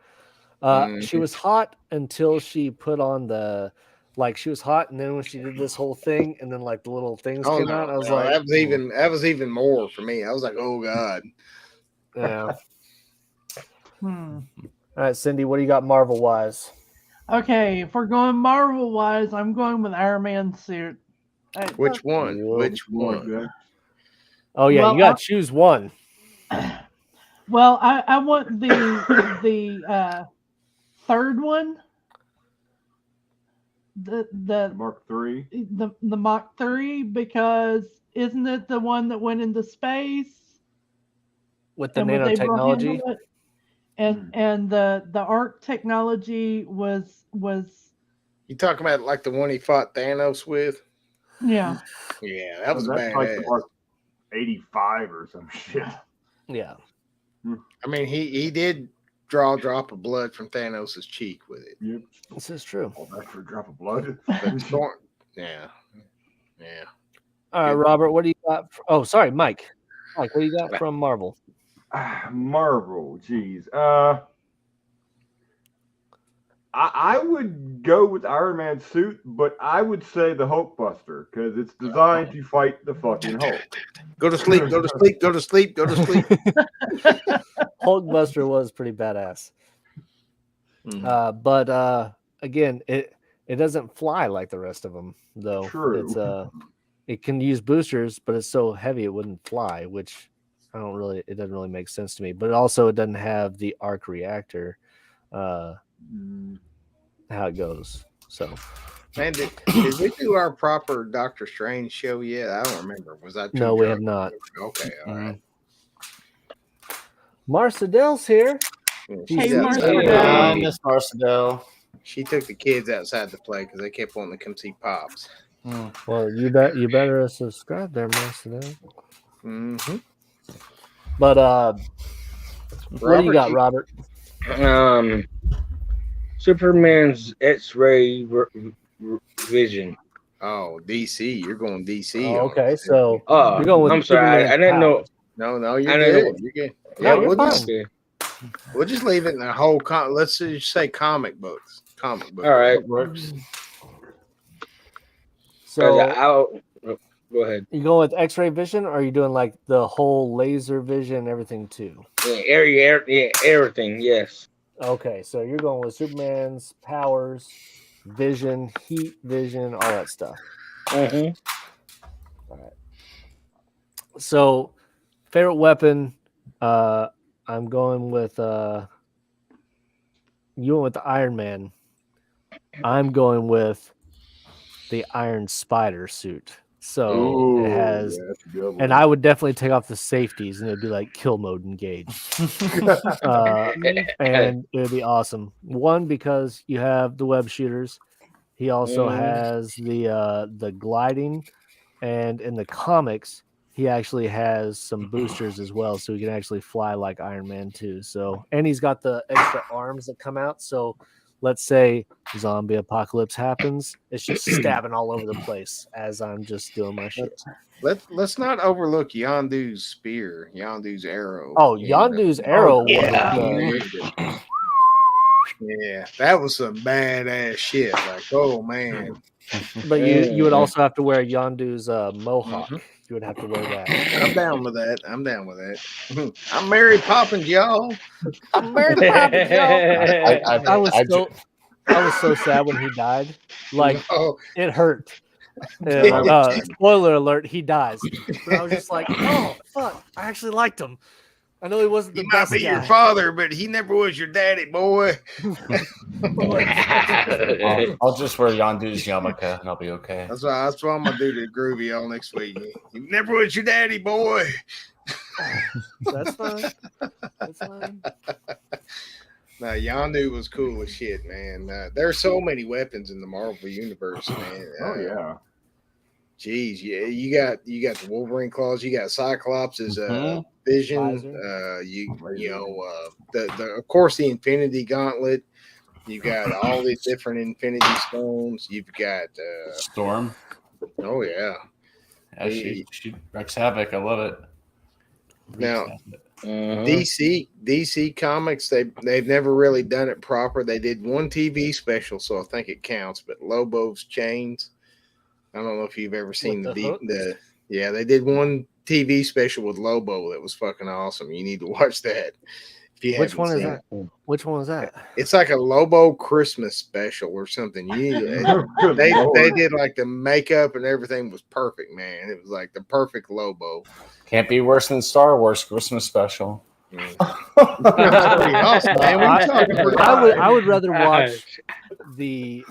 She Mhm. was hot until she put on the, like she was hot, and then when she did this whole thing, and then like the little things Oh, came no, out, I was no, like, that was even more for me. I was like, oh god. yeah. Hmm. All right, Cindy, what do you got Marvel wise? Okay, if we're going Marvel wise, I'm going with Iron Man's suit. Which one? Whoa. Which Like one? that. Oh yeah, Well, you got to choose one. Well, I want the third one. The Mark III. the Mach 3, because isn't it the one that went into space With the and was able to nanotechnology. handle it? And the arc technology was You talking about like the one he fought Thanos with? yeah. Yeah, that was That's like badass. the Mark 85 or some shit. Yeah. I mean, he did draw a drop of blood from Thanos' cheek with it. Yep. This is true. Oh, that's for a drop of blood. But yeah. All right, Robert, what do you got? Oh, sorry, Mike. Mike, what do you got from Marvel? Marvel, geez. I would go with Iron Man's suit, but I would say the Hulkbuster because it's designed to fight the fucking Hulk. Go to sleep. Go to sleep. Go to sleep. Go to sleep. Hulkbuster was pretty badass. But again, it doesn't fly like the rest of them, though. True. It's it can use boosters, but it's so heavy it wouldn't fly, which it doesn't really make sense to me. But it doesn't have the arc reactor. How it goes. So, Man, did we do our proper Doctor Strange show yet? I don't remember. Was that no, we have not. Okay, all right. Marcedale's here. Hey, I miss Marcedale. She took the kids outside to play because they kept wanting to come see Pops. Well, you better subscribe there, Marcedale. Mm-hmm. But what do you got, Robert? Superman's X-ray vision. Oh, DC. You're going DC. Oh, okay, so you're going with I'm sorry, I didn't know. No, you're good. You're good. Yeah, we'll just leave it in the whole. Let's just say comic books. Comic books. All right, works. So go ahead. You going with X-ray vision, or are you doing like the whole laser vision and everything too? Yeah, everything. Yes. Okay, so you're going with Superman's powers, vision, heat vision, all that stuff. Mm-hmm. All right. So, favorite weapon, I'm going with you went with the Iron Man. I'm going with the Iron Spider suit. So it has, and I would definitely take off the safeties, and it'd be like kill mode engaged, and it would be awesome. One, because you have the web shooters. He also has the gliding, and in the comics, he actually has some boosters as well, so he can actually fly like Iron Man too. So, and he's got the extra arms that come out. So, let's say zombie apocalypse happens, it's just stabbing all over the place as I'm just doing my shit. Let's not overlook Yondu's spear, Yondu's arrow. Oh, Yondu's arrow. Yeah, that was some badass shit. Like, oh man. But you would also have to wear Yondu's mohawk. You would have to wear that. I'm down with that. I'm Mary Poppins, y'all. I'm Mary Poppins, y'all. I was so sad when he died. Like, it hurt. Spoiler alert, he dies. But I was just like, oh fuck, I actually liked him. I know he wasn't the best might be guy. your father, but he never was your daddy, boy. I'll just wear Yondu's yarmulke and I'll be okay. That's what I'm gonna do to Groovy all next week. He never was your daddy, boy. That's fine. That's fine. Now, Yondu was cool as shit, man. There's so many weapons in the Marvel universe, man. Oh yeah. Geez, yeah, you got the Wolverine claws, you got Cyclops' vision, the of course the Infinity Gauntlet. You got all these different Infinity Stones. You've got Storm. Oh yeah, she wreaks havoc. I love it. Now, DC Comics, they've never really done it proper. They did one TV special, so I think it counts. But Lobo's Chains. I don't know if you've ever seen they did one TV special with Lobo that was fucking awesome. You need to watch that. Which one is that? Which one was that? It's like a Lobo Christmas special or something. They did like the makeup and everything was perfect, man. It was like the perfect Lobo. Can't be worse than Star Wars Christmas special. That's pretty awesome, man. I would rather watch the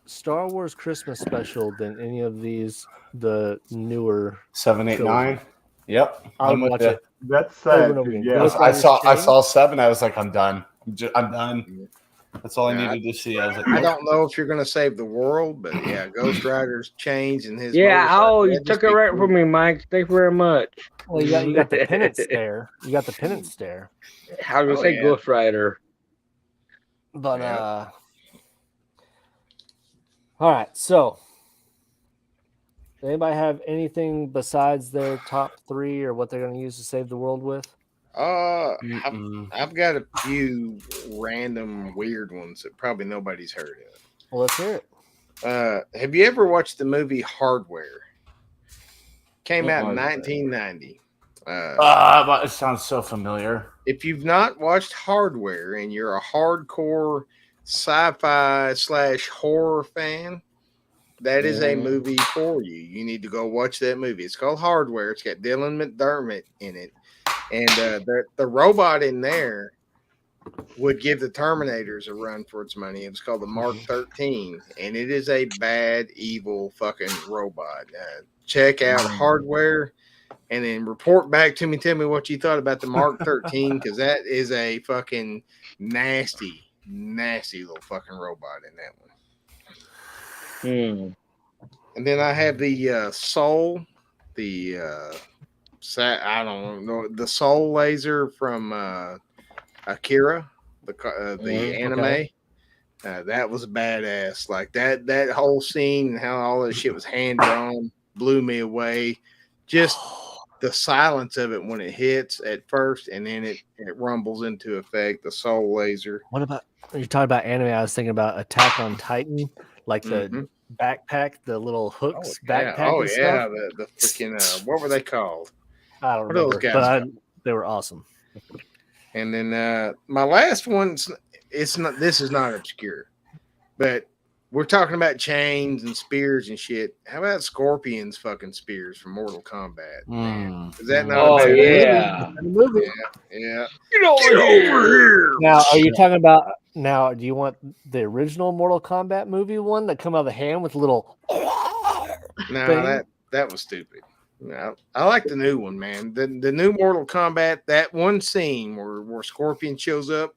Star Wars Christmas special than any of the newer 7, 8, 9. Yep, I would watch it. That's sad. Yeah, I saw 7. I was like, I'm done. I'm done. That's all I needed to see. I was like, I don't know if you're gonna save the world, but yeah, Ghost Rider's change in his. Yeah. Oh, you that'd took just it be right cool. from me, Mike. Thank you very much. Well, you got the penance stare. You got the penance stare. I was gonna say yeah. Ghost Rider. But Yeah. all right. So, does anybody have anything besides their top 3 or what they're going to use to save the world with? I've got a few random weird ones that probably nobody's heard of. Well, let's hear it. Have you ever watched the movie Hardware? Came out in 1990. it sounds so familiar. If you've not watched Hardware and you're a hardcore sci-fi / horror fan, that is a movie for you. You need to go watch that movie. It's called Hardware. It's got Dylan McDermott in it. And the robot in there would give the Terminators a run for its money. It was called the Mark 13, and it is a bad, evil fucking robot. Check out Hardware, and then report back to me. Tell me what you thought about the Mark 13, because that is a fucking nasty little fucking robot in that one. And then I have the Soul, I don't know, the Soul Laser from Akira, the anime. Okay. That was badass. Like that whole scene and how all that shit was hand drawn blew me away. Just the silence of it when it hits at first, and then it rumbles into effect. The Soul Laser. What about, when you're talking about anime, I was thinking about Attack on Titan, like the backpack, the little hooks backpack. And stuff. The freaking what were they called? I don't What are those remember, guys but they were awesome. And then my last one's this is not obscure, but we're talking about chains and spears and shit. How about Scorpion's fucking spears from Mortal Kombat? Man? Is that not? Oh yeah. Yeah. Get over here. Now, are you talking about? Now, do you want the original Mortal Kombat movie one that come out of the hand with little? No, that was stupid. No, I like the new one, man. The new Mortal Kombat, that one scene where Scorpion shows up.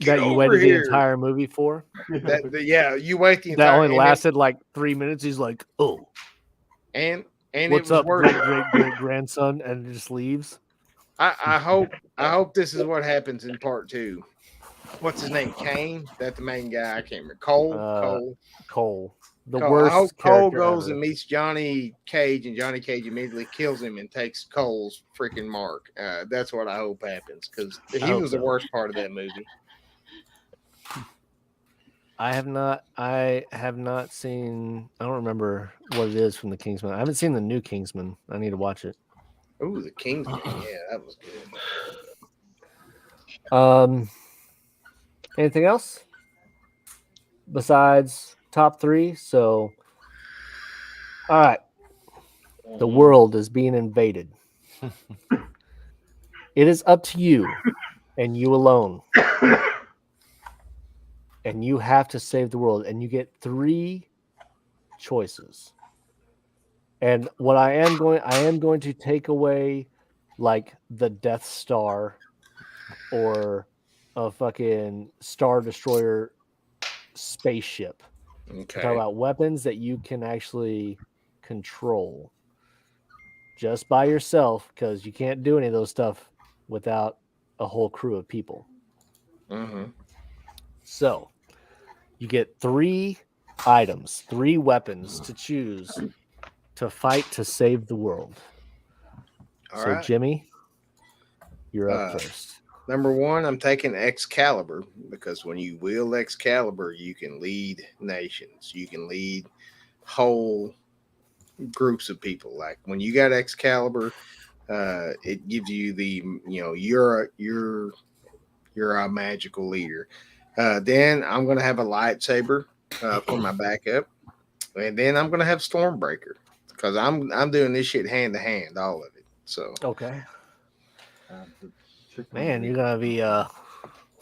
That you waited the entire movie for? Yeah, you wait the entire. That only lasted like 3 minutes. He's like, "Oh, and what's up, great grandson?" And it just leaves. I hope this is what happens in part 2. What's his name? Kane? That's the main guy. I can't remember. Cole. The worst. I hope Cole goes and meets Johnny Cage, and Johnny Cage immediately kills him and takes Cole's freaking mark. That's what I hope happens, because he was the worst part of that movie. I have not seen. I don't remember what it is from the Kingsman. I haven't seen the new Kingsman. I need to watch it. Oh, the Kingsman. Yeah, that was good. Anything else besides top 3? So, all right. The world is being invaded. It is up to you and you alone. And you have to save the world, and you get 3 choices. And what I am going to take away like the Death Star or a fucking Star Destroyer spaceship. Okay. Talk about weapons that you can actually control just by yourself, because you can't do any of those stuff without a whole crew of people. Mm-hmm. So, you get 3 items, 3 weapons to choose to fight to save the world. All so, right. Jimmy, you're up first. Number 1, I'm taking Excalibur, because when you wield Excalibur, you can lead nations. You can lead whole groups of people. Like when you got Excalibur, it gives you the, you're a magical leader. Then I'm going to have a lightsaber for my backup. And then I'm going to have Stormbreaker, because I'm doing this shit hand to hand, all of it. So okay. Man, you're gonna be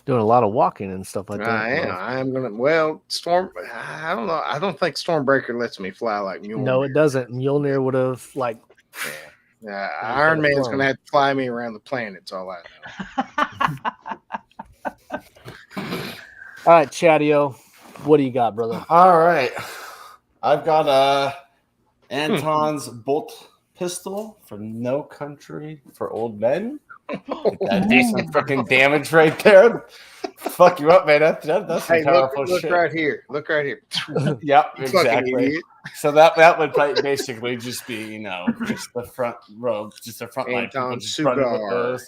doing a lot of walking and stuff like that. I am gonna. Well, I don't know. I don't think Stormbreaker lets me fly like Mjolnir. No, it doesn't. Mjolnir would have Iron Man's gonna have to fly me around the planet. That's all I know. All right, Chadio, what do you got, brother? All right. I've got Anton's bolt pistol from No Country for Old Men. Get that decent fucking damage right there. Fuck you up, man. That's some powerful look shit. right here. Look right here. Yep, You fucking exactly. idiot. So that would basically just be, just the front row, just the front line. People Anton just running with Sugar. those.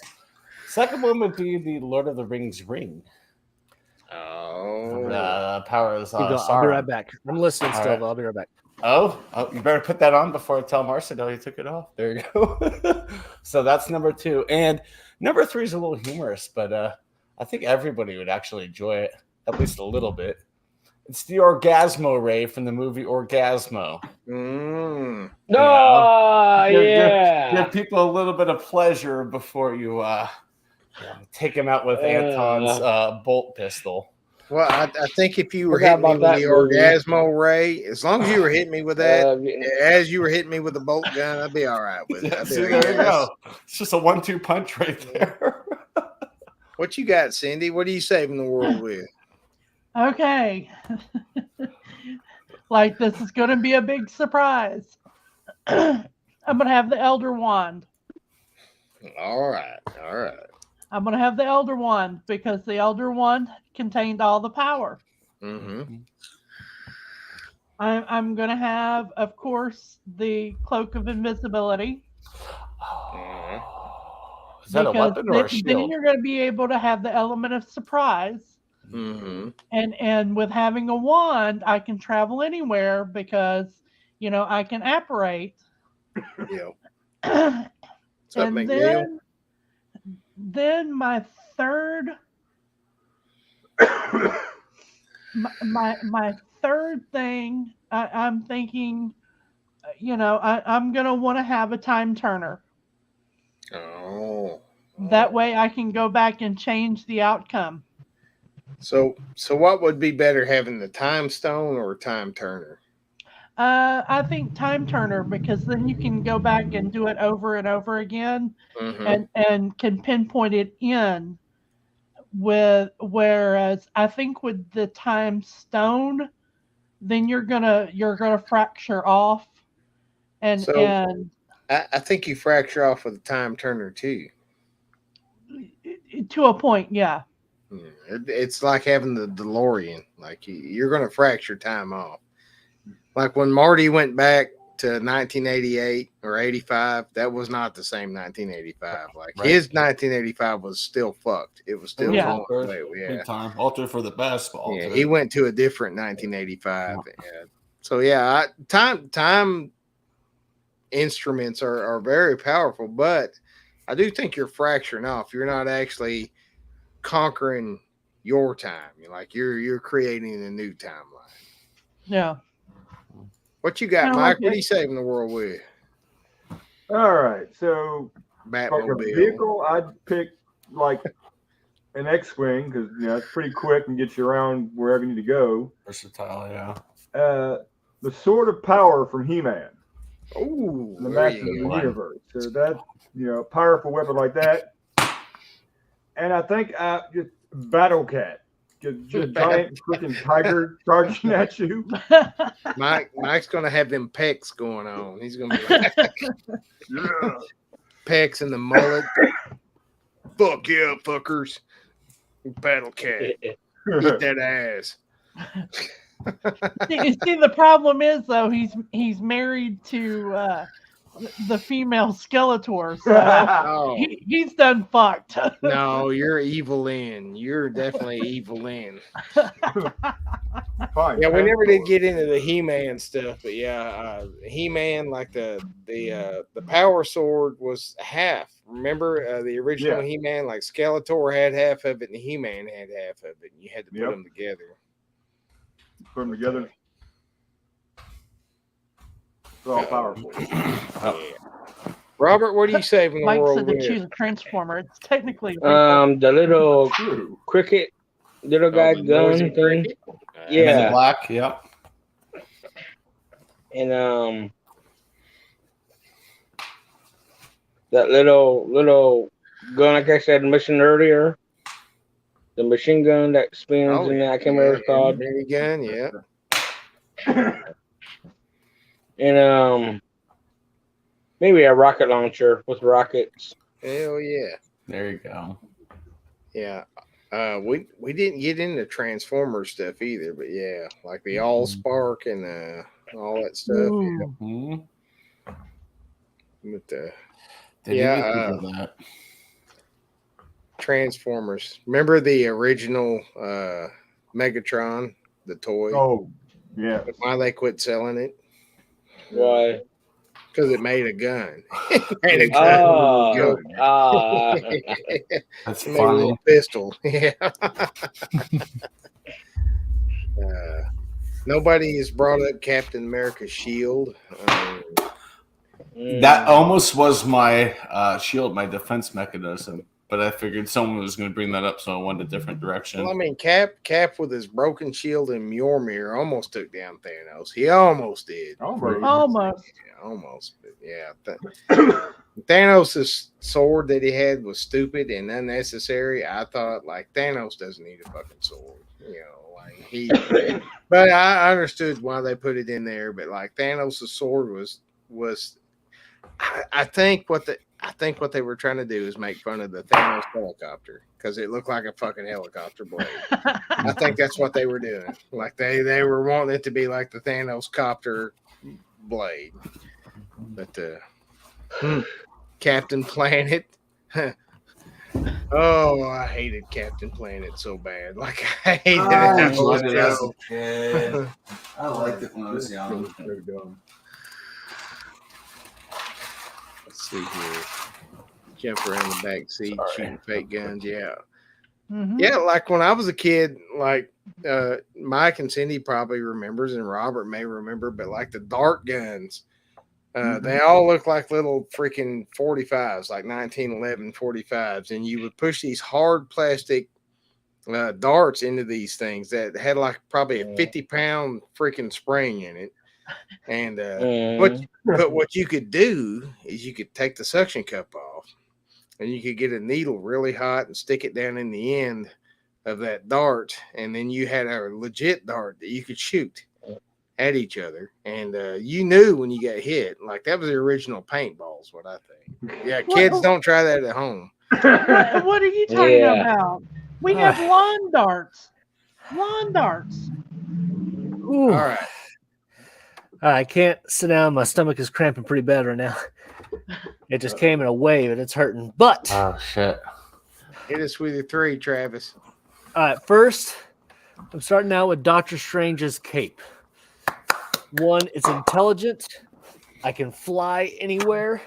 Second one would be the Lord of the Rings ring. Oh. The power of the I'll be right back. I'm listening still, right. though. I'll be right back. Oh, you better put that on before I tell Marcelo he took it off. There you go. So that's number 2. And number 3 is a little humorous, but I think everybody would actually enjoy it, at least a little bit. It's the Orgasmo Ray from the movie Orgasmo. Give people a little bit of pleasure before you take him out with Anton's bolt pistol. Well, I think if you were hitting me with the Orgasmo Ray, as long as you were hitting me with that, as you were hitting me with the bolt gun, I'd be all right with it. See, there you go. It's just a 1-2 punch right there. What you got, Cindy? What are you saving the world with? Okay. Like, this is going to be a big surprise. I'm going to have the Elder Wand. All right. I'm going to have the Elder Wand because the Elder Wand contained all the power. Mm-hmm. I'm going to have, of course, the Cloak of Invisibility. Is that a weapon or a shield? Then you're going to be able to have the element of surprise. Mm-hmm. And with having a wand, I can travel anywhere because, I can apparate. Yeah. And then my third my third thing, I'm thinking, I'm gonna want to have a time turner. That way I can go back and change the outcome. So what would be better, having the time stone or time turner? I think time turner, because then you can go back and do it over and over again, and can pinpoint it in. Whereas I think with the time stone, then you're gonna fracture off, and I think you fracture off with the time turner too. To a point, yeah. It's like having the DeLorean. Like, you're going to fracture time off. Like when Marty went back to 1988 or 85, that was not the same 1985. Like, his 1985 was still fucked. It was still Good time. Altered for the best. But he went to a different 1985. So time instruments are very powerful, but I do think you're fracturing off. You're not actually conquering your time. You're creating a new timeline. Yeah. What you got, Mike? What are you saving the world with? All right, so Batmobile. For a vehicle, I'd pick like an X-wing because it's pretty quick and gets you around wherever you need to go. Versatile, yeah. The Sword of Power from He-Man. Oh, the Master of the Universe. So that powerful weapon like that. And I think just Battle Cat. Just giant freaking tiger charging at you. Mike's gonna have them pecs going on. He's gonna be like, pecs and the mullet. Fuck yeah, fuckers! Battle Cat, eat that ass. See, the problem is though he's married to the female Skeletor, so he's done fucked. No, you're Evelyn. You're definitely Evelyn. Fine, yeah, we never did get into the He-Man stuff, but yeah, He-Man, like the power sword was half. Remember the original He-Man? Like Skeletor had half of it, and He-Man had half of it. And you had to put them together. Put them together. It's all powerful. Yeah. Robert, what are you saving the Mike world said to with? choose a transformer. It's technically the little cricket, little guy gun thing. Yeah, black. Yep. And that little gun, like I said, mentioned earlier. The machine gun that spins Oh, and I can't remember what it's called. Minigun, yeah. And maybe a rocket launcher with rockets. Hell yeah. There you go. Yeah. We didn't get into Transformer stuff either, but yeah, like the Allspark and all that stuff. Yeah. Mhm. But Didn't Yeah, even think of that. Transformers. Remember the original Megatron, the toy? Oh, yeah. Why they quit selling it? Why? Because it made a gun. It made a gun. That's It made a funny. little pistol. Yeah. Nobody has brought up Captain America's shield. That almost was my shield, my defense mechanism. But I figured someone was going to bring that up, so I went a different direction. Well, I mean, Cap with his broken shield and Mjolnir almost took down Thanos. He almost did. Almost. Yeah, almost. But yeah. Thanos' sword that he had was stupid and unnecessary. I thought, like, Thanos doesn't need a fucking sword. You know, like he. But I understood why they put it in there. But like Thanos' sword was. I think what they were trying to do is make fun of the Thanos helicopter because it looked like a fucking helicopter blade. I think that's what they were doing. Like they were wanting it to be like the Thanos copter blade. But Captain Planet. Oh, I hated Captain Planet so bad. Like I hated it. I enjoyed it as a kid. I liked it when I was young. Let's see here. Jump around the back seat, shooting fake guns. Yeah. Mhm. Yeah, like when I was a kid, like Mike and Cindy probably remembers, and Robert may remember, but like the dart guns, they all look like little freaking 45s, like 1911 45s, and you would push these hard plastic darts into these things that had like probably a 50-pound freaking spring in it. And what you could do is you could take the suction cup off, and you could get a needle really hot and stick it down in the end of that dart, and then you had a legit dart that you could shoot at each other, and you knew when you got hit. Like that was the original paintballs. What I think. Yeah, kids don't try that at home. What are you talking about? We have lawn darts. Lawn darts. Ooh. All right. I can't sit down. My stomach is cramping pretty bad right now. It just came in a wave and it's hurting. But Oh shit! Hit us with your 3, Travis. all right, first, I'm starting out with Doctor Strange's cape. One, it's intelligent. I can fly anywhere.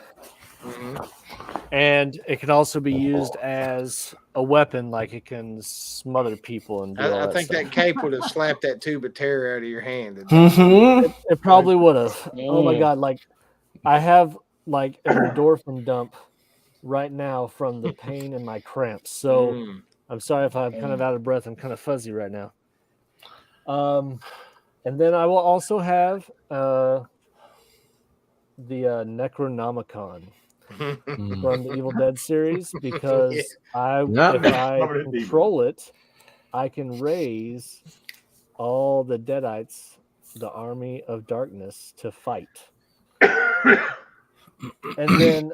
And it can also be used as a weapon, like it can smother people and do all I that think stuff. that cape would have slapped that tube of terror out of your hand. It probably would have. Oh my god! Like I have like an endorphin dump right now from the pain and my cramps. So I'm sorry if I'm kind of out of breath. I'm kind of fuzzy right now. And then I will also have the Necronomicon from the Evil Dead series because if I control it, I can raise all the Deadites, the army of darkness, to fight. And then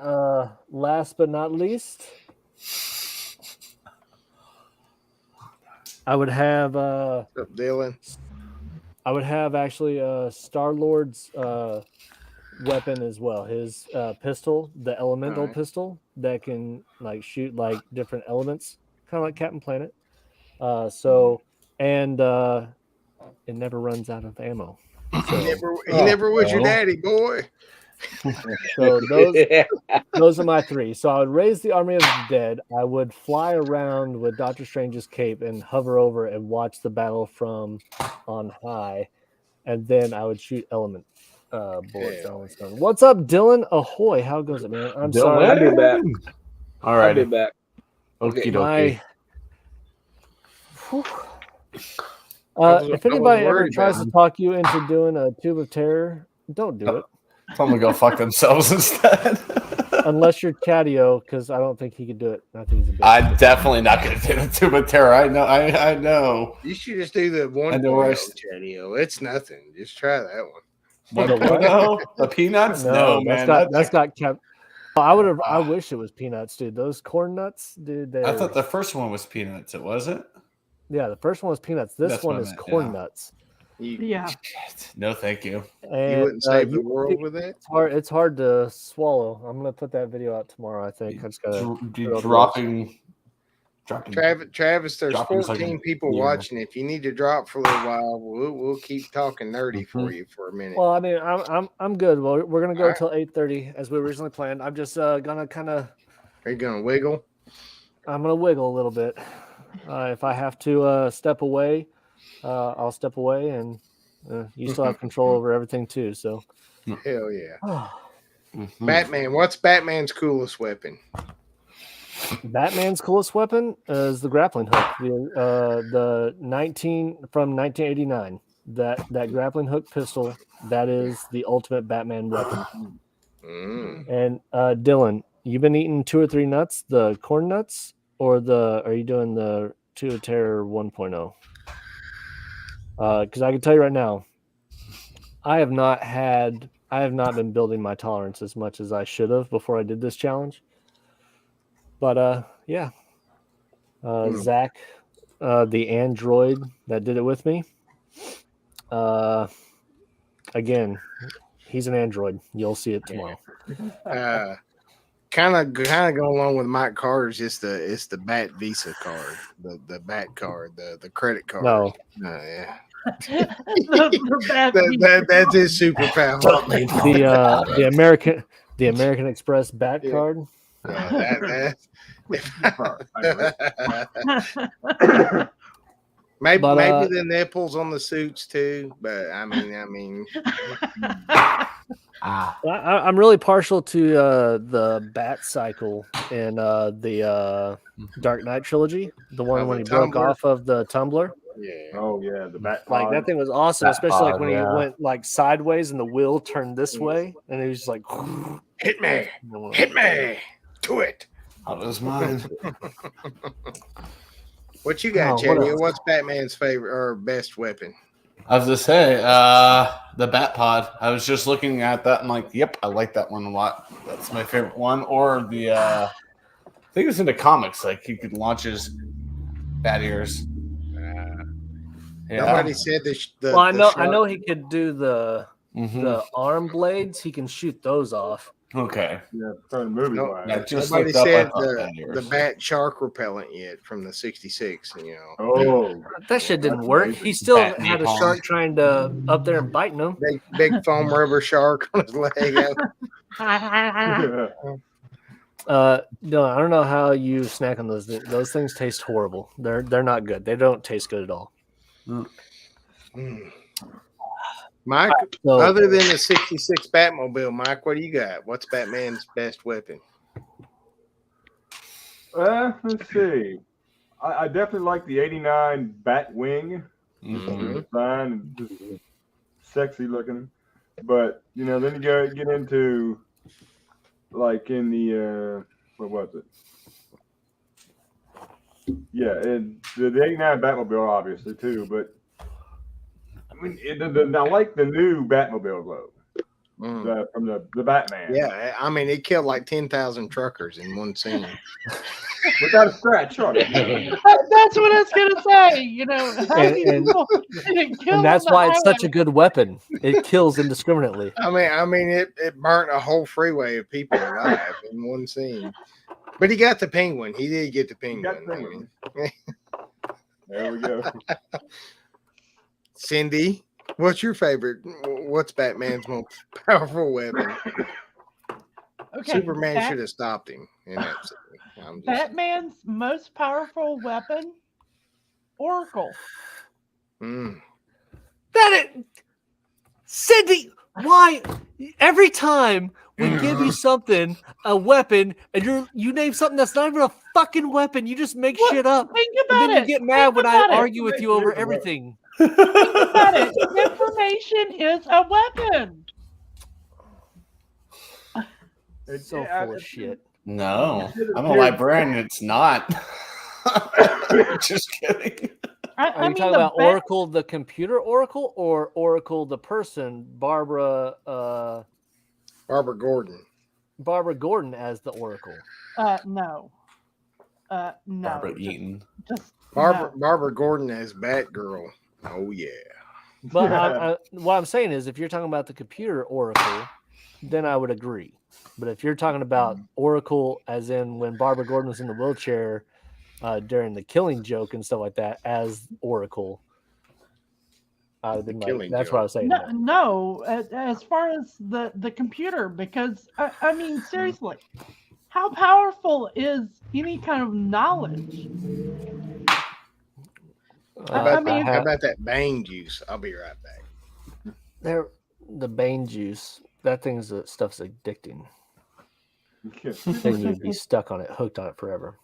last but not least, I would have What's up, Dylan? I would have actually Star-Lord's weapon as well. His pistol, the elemental pistol that can like shoot like different elements, kind of like Captain Planet. And it never runs out of ammo. So, He never was your daddy, boy. so those are my 3. So I would raise the army of the dead. I would fly around with Doctor Strange's cape and hover over and watch the battle from on high, and then I would shoot element bullets. What's up, Dylan? Ahoy! How goes it, man? I'm sorry. I'll be back. All right. I'll be back. Okie dokie. If anybody ever tries to talk you into doing a Tube of Terror, don't do it. Tell them to go fuck themselves instead. unless you're Cadio, because I don't think he could do it. I think he's a big I'm definitely not going to do the Tuba Terror. I know. I know. You should just do the one. I know where I st- Chadio. It's nothing. Just try that one. The peanuts? No, man. That's got kept. I would have. I wish it was peanuts, dude. Those corn nuts, dude. I thought the first one was peanuts. It wasn't. Yeah, the first one was peanuts. This That's one what I is meant, corn yeah. nuts. Yeah. No, thank you. And, You wouldn't save the world with that? It's hard to swallow. I'm gonna put that video out tomorrow. I think I just gotta Dropping. Travis, there's Dropping 14 like people watching. If you need to drop for a little while, we'll keep talking nerdy for you for a minute. Well, I mean, I'm good. Well, we're gonna go until 8:30 as we originally planned. I'm just gonna kind of. Are you gonna wiggle? I'm gonna wiggle a little bit. If I have to step away, I'll step away, and you still have control over everything too. So. Hell yeah. Batman. What's Batman's coolest weapon? Batman's coolest weapon is the grappling hook. The 1989. That grappling hook pistol. That is the ultimate Batman weapon. And Dylan, you've been eating 2 or 3 nuts, the corn nuts, or are you doing the Tuba Terror 1.0? Because I can tell you right now, I have not been building my tolerance as much as I should have before I did this challenge. But yeah, Zach, the android that did it with me. Again, he's an android. You'll see it tomorrow. Kind of go along with Mike Carter's. It's the Bat Visa card, the Bat card, the credit card. No, yeah. That's his superpower. the American Express Bat card. Maybe But, the nipples on the suits too, but I mean. I'm really partial to the Bat Cycle in the Dark Knight trilogy, the one when he broke off of the tumbler. Yeah. Oh yeah, the bat. Like that thing was awesome, especially like when he went like sideways and the wheel turned this way, and he was just like, hit me to it. That was mine. What you got, Oh, Cherry? What's Batman's favorite or best weapon? I was just say the Bat Pod. I was just looking at that and like, yep, I like that one a lot. That's my favorite one. Or the I think it was in the comics, like he could launch his bat ears. Nobody said this. well, I know he could do the arm blades. He can shoot those off. Okay. Yeah, from the movie. Nobody said the bat shark repellent yet from the '66. Oh, that shit didn't work. He still had a shark trying to up there and biting him. Big foam rubber shark on his leg. No, I don't know how you snack on those. Those things taste horrible. They're not good. They don't taste good at all. Mike, other than the '66 Batmobile, Mike, what do you got? What's Batman's best weapon? Let's see. I definitely like the '89 Batwing. It's fine and just sexy looking, but then you get into like in the what was it? Yeah, and the '89 Batmobile obviously too, but I mean, I like the new Batmobile though, from the Batman. Yeah, I mean, it killed like 10,000 truckers in one scene without a scratch on it. That's what I was gonna say. And that's why it's such a good weapon. It kills indiscriminately. I mean, it burnt a whole freeway of people alive in one scene. But he got the penguin. He did get the penguin. There we go. Cindy, what's your favorite? What's Batman's most powerful weapon? Okay, Superman should have stopped him. Batman's most powerful weapon, Oracle. Cindy, why every time we give you something, a weapon, and you name something that's not even a fucking weapon, you just make shit up. Think about and then it. you get mad when I argue with you over everything. Think about it. Information is a weapon. So full of shit. No, I'm a librarian. It's not. Just kidding. Are you talking about Oracle, the computer Oracle, or Oracle, the person, Barbara Gordon? Barbara Gordon as the Oracle. No. No. Barbara Eaton. Just Barbara Gordon as Batgirl. Oh yeah. But what I'm saying is, if you're talking about the computer Oracle, then I would agree. But if you're talking about Oracle, as in when Barbara Gordon was in the wheelchair during the Killing Joke and stuff like that, as Oracle, I would have been like, that's what I was saying. No, as far as the computer, because I mean, seriously, how powerful is any kind of knowledge? How about that Bane juice? I'll be right back. The Bane juice, that stuff's addicting. Then you'd be stuck on it, hooked on it forever.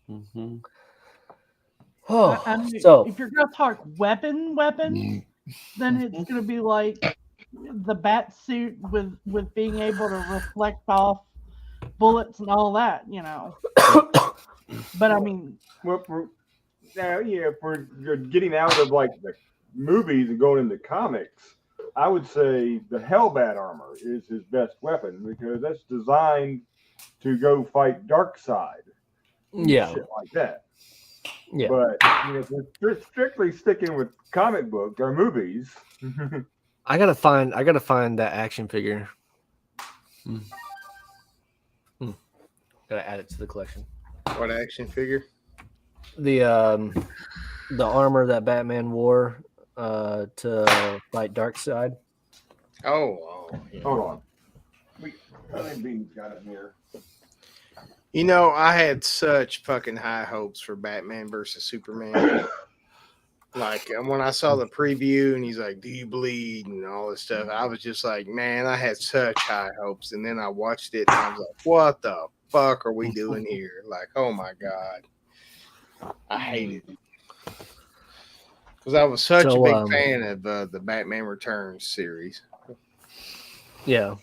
Mm-hmm. Oh, I mean, so if you're gonna talk weapon, then it's gonna be like the bat suit with being able to reflect off bullets and all that, you know. But I mean, if we're getting out of like the movies and going into comics, I would say the Hellbat armor is his best weapon because that's designed to go fight Darkseid. Yeah, shit like that. Yeah, but if we're strictly sticking with comic books or movies, I gotta find that action figure. Gotta add it to the collection. What action figure? The armor that Batman wore to fight Darkseid. Oh, yeah. Hold on. Beans got it here. You know, I had such fucking high hopes for Batman versus Superman. Like when I saw the preview and he's like, "Do you bleed?" and all this stuff, I was just like, man, I had such high hopes. And then I watched it and I was like, what the fuck are we doing here? Like, oh my God. I hated it. Because I was such a big fan of the Batman Returns series. Yeah.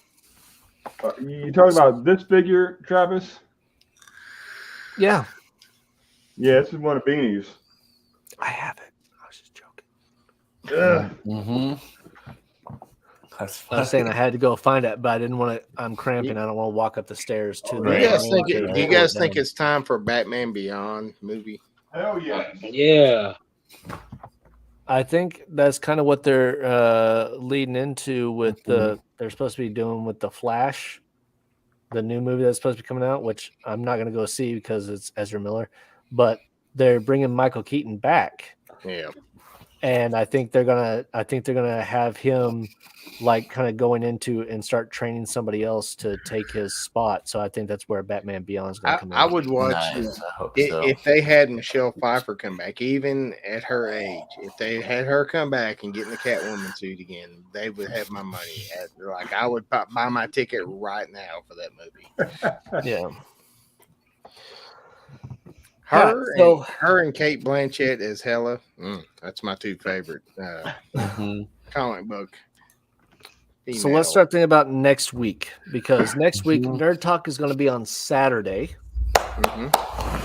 You talking about this figure, Travis? Yeah. Yeah, this is one of Beanie's. I have it. I was just joking. Mm-hmm. I was saying I had to go find it, but I didn't want to. I'm cramping. I don't want to walk up the stairs too. Do you guys think it's time for a Batman Beyond movie? Hell yeah. Yeah. I think that's kind of what they're leading into with they're supposed to be doing with the Flash, the new movie that's supposed to be coming out, which I'm not going to go see because it's Ezra Miller, but they're bringing Michael Keaton back. Yeah. And I think they're gonna have him like kind of going into and start training somebody else to take his spot. So I think that's where Batman Beyond is going to come in. I would watch if they had Michelle Pfeiffer come back, even at her age. If they had her come back and get in the Catwoman suit again, they would have my money. Like I would buy my ticket right now for that movie. Yeah. Her and Kate Blanchett as Hela. That's my two favorite comic book. So let's start thinking about next week, because next week Nerd Talk is going to be on Saturday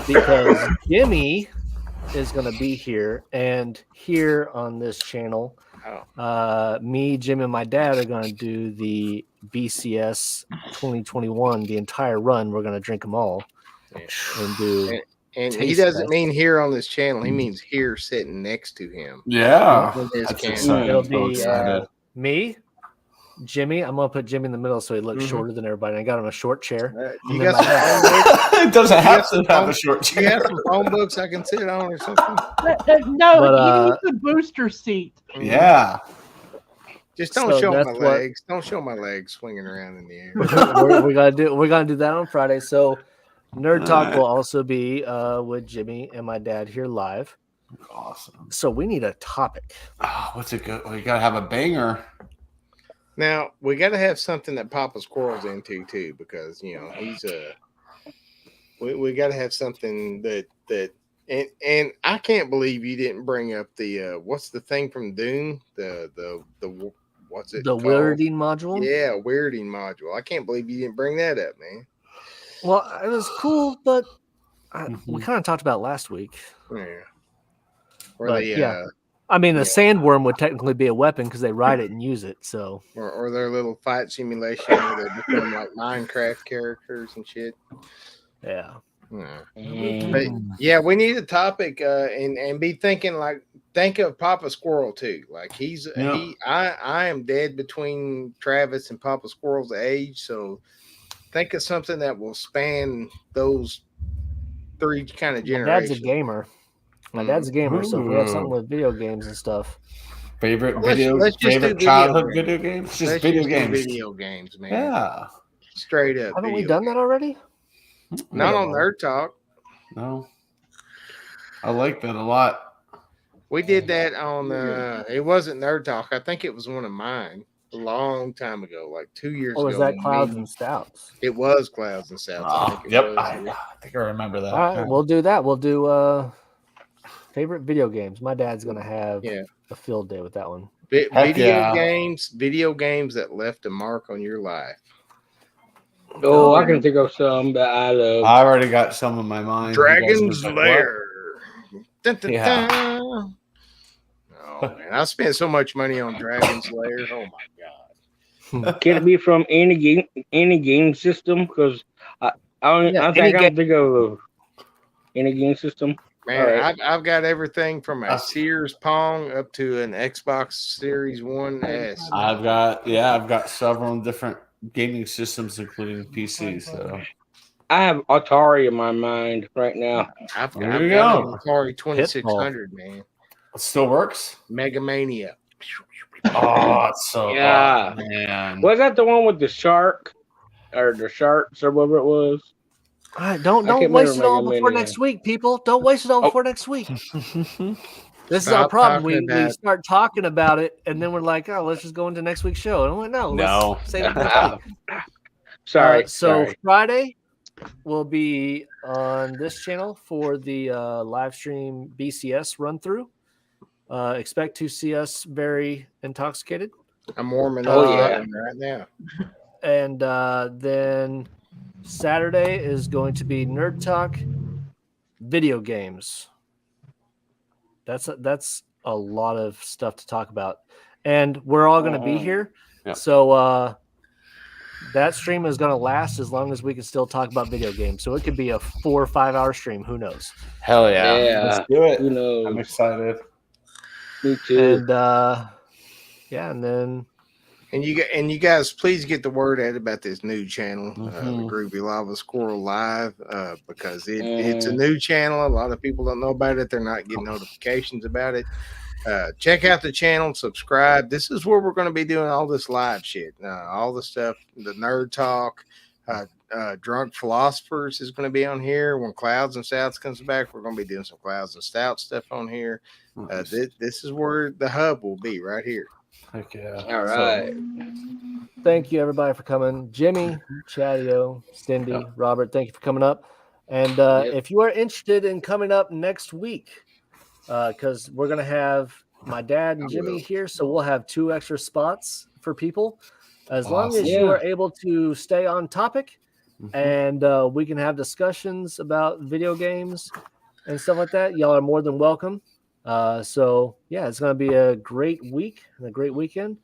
because Jimmy is going to be here, and here on this channel, me, Jim, and my dad are going to do the BCS 2021, the entire run. We're going to drink them all and do. And he doesn't mean here on this channel. He means here sitting next to him. Yeah. It'll be me, Jimmy. I'm going to put Jimmy in the middle so he looks shorter than everybody. I got him a short chair. You got some it doesn't have to have a short chair. You have some phone books I can sit on or something? No, he needs a booster seat. Yeah. Just don't show my legs. Don't show my legs swinging around in the air. We're gonna do that on Friday. So Nerd Talk will also be with Jimmy and my dad here live. Awesome. So we need a topic. Oh, what's it good? We gotta have a banger. Now we got to have something that Papa Squirrel's into too, because he's we got to have something that and I can't believe you didn't bring up the what's the thing from Dune, the what's it The called? weirding module. Yeah, weirding module. I can't believe you didn't bring that up, man. Well, it was cool, but we kind of talked about it last week. Yeah. Or But, the yeah. I mean, a sandworm would technically be a weapon because they ride it and use it. So, or their little fight simulation where they become like Minecraft characters and shit. yeah. But yeah, we need a topic and be thinking like think of Papa Squirrel too. Like I am dead between Travis and Papa Squirrel's age, so think of something that will span those three kind of My generations. dad's a gamer. So if we have something with video games and stuff. Favorite childhood video games? Just video games. Video games, man. Yeah. Straight up. Haven't we done that already? Not on Nerd Talk. No. I like that a lot. We did that on it wasn't Nerd Talk. I think it was one of mine a long time ago, like 2 years ago. Or was that Clouds and Stouts? It was Clouds and Stouts. I think I remember that. All right, we'll do that. We'll do favorite video games. My dad's gonna have a field day with that one. Video games that left a mark on your life. Oh, I can think of some that I love. I already got some in my mind. Dragon's Lair. Dun, dun, Yeah. dun. Oh man, I spent so much money on Dragon's Lair. Oh my god! Can it be from any game system? Because I don't think of any game system. Man, right. I've got everything from a Sears Pong up to an Xbox Series 1S. I've got several different gaming systems, including PC. So I have Atari in my mind right now. I've got an Atari 2600, man. It still works. Mega Mania. Oh, it's so yeah, man. Was that the one with the shark or the sharks or whatever it was? All right, don't waste it all before next week, people. Don't waste it all before next week. This is our problem. We start talking about it, and then we're like, oh, let's just go into next week's show. And I'm like, no. Let's save it for next week. Sorry. Friday will be on this channel for the live stream BCS run through. Expect to see us very intoxicated. I'm warming up right now. And then Saturday is going to be Nerd Talk video games. That's a lot of stuff to talk about, and we're all going to be here. Yeah. So that stream is going to last as long as we can still talk about video games. So it could be a 4 or 5 hour stream. Who knows? Hell yeah! Let's do it. Who knows? I'm excited. Me too. And you guys, please get the word out about this new channel, the Groovy Lava Squirrel Live, because it's a new channel. A lot of people don't know about it. They're not getting notifications about it. Check out the channel, subscribe. This is where we're going to be doing all this live shit, all the stuff, the Nerd Talk. Drunk Philosophers is going to be on here. When Clouds and Stouts comes back, we're going to be doing some Clouds and Stouts stuff on here. This is where the hub will be, right here. Heck yeah. All right. Thank you, everybody, for coming. Jimmy, Chadio, Cindy, Robert, thank you for coming up. And if you are interested in coming up next week, because we're going to have my dad and Jimmy here, so we'll have 2 extra spots for people. As long as you are able to stay on topic and we can have discussions about video games and stuff like that, y'all are more than welcome. So it's going to be a great week and a great weekend.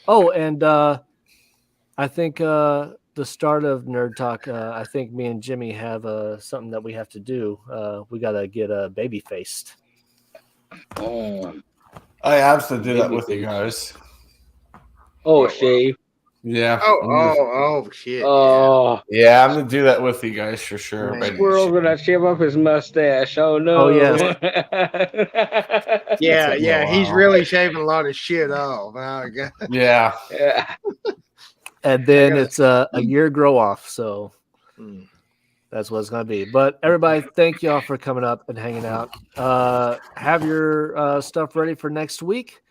Oh, and I think the start of Nerd Talk, I think me and Jimmy have something that we have to do. We got to get baby faced. I have to do that with you guys. Oh, shave. Yeah. Oh, shit. Oh, yeah. I'm gonna do that with you guys for sure. Squirrel's gonna shave up his mustache. Oh no. Oh yeah. yeah. He's really shaving a lot of shit off. Oh god. Yeah. And then it's a year grow off. So that's what it's gonna be. But everybody, thank y'all for coming up and hanging out. Have your stuff ready for next week.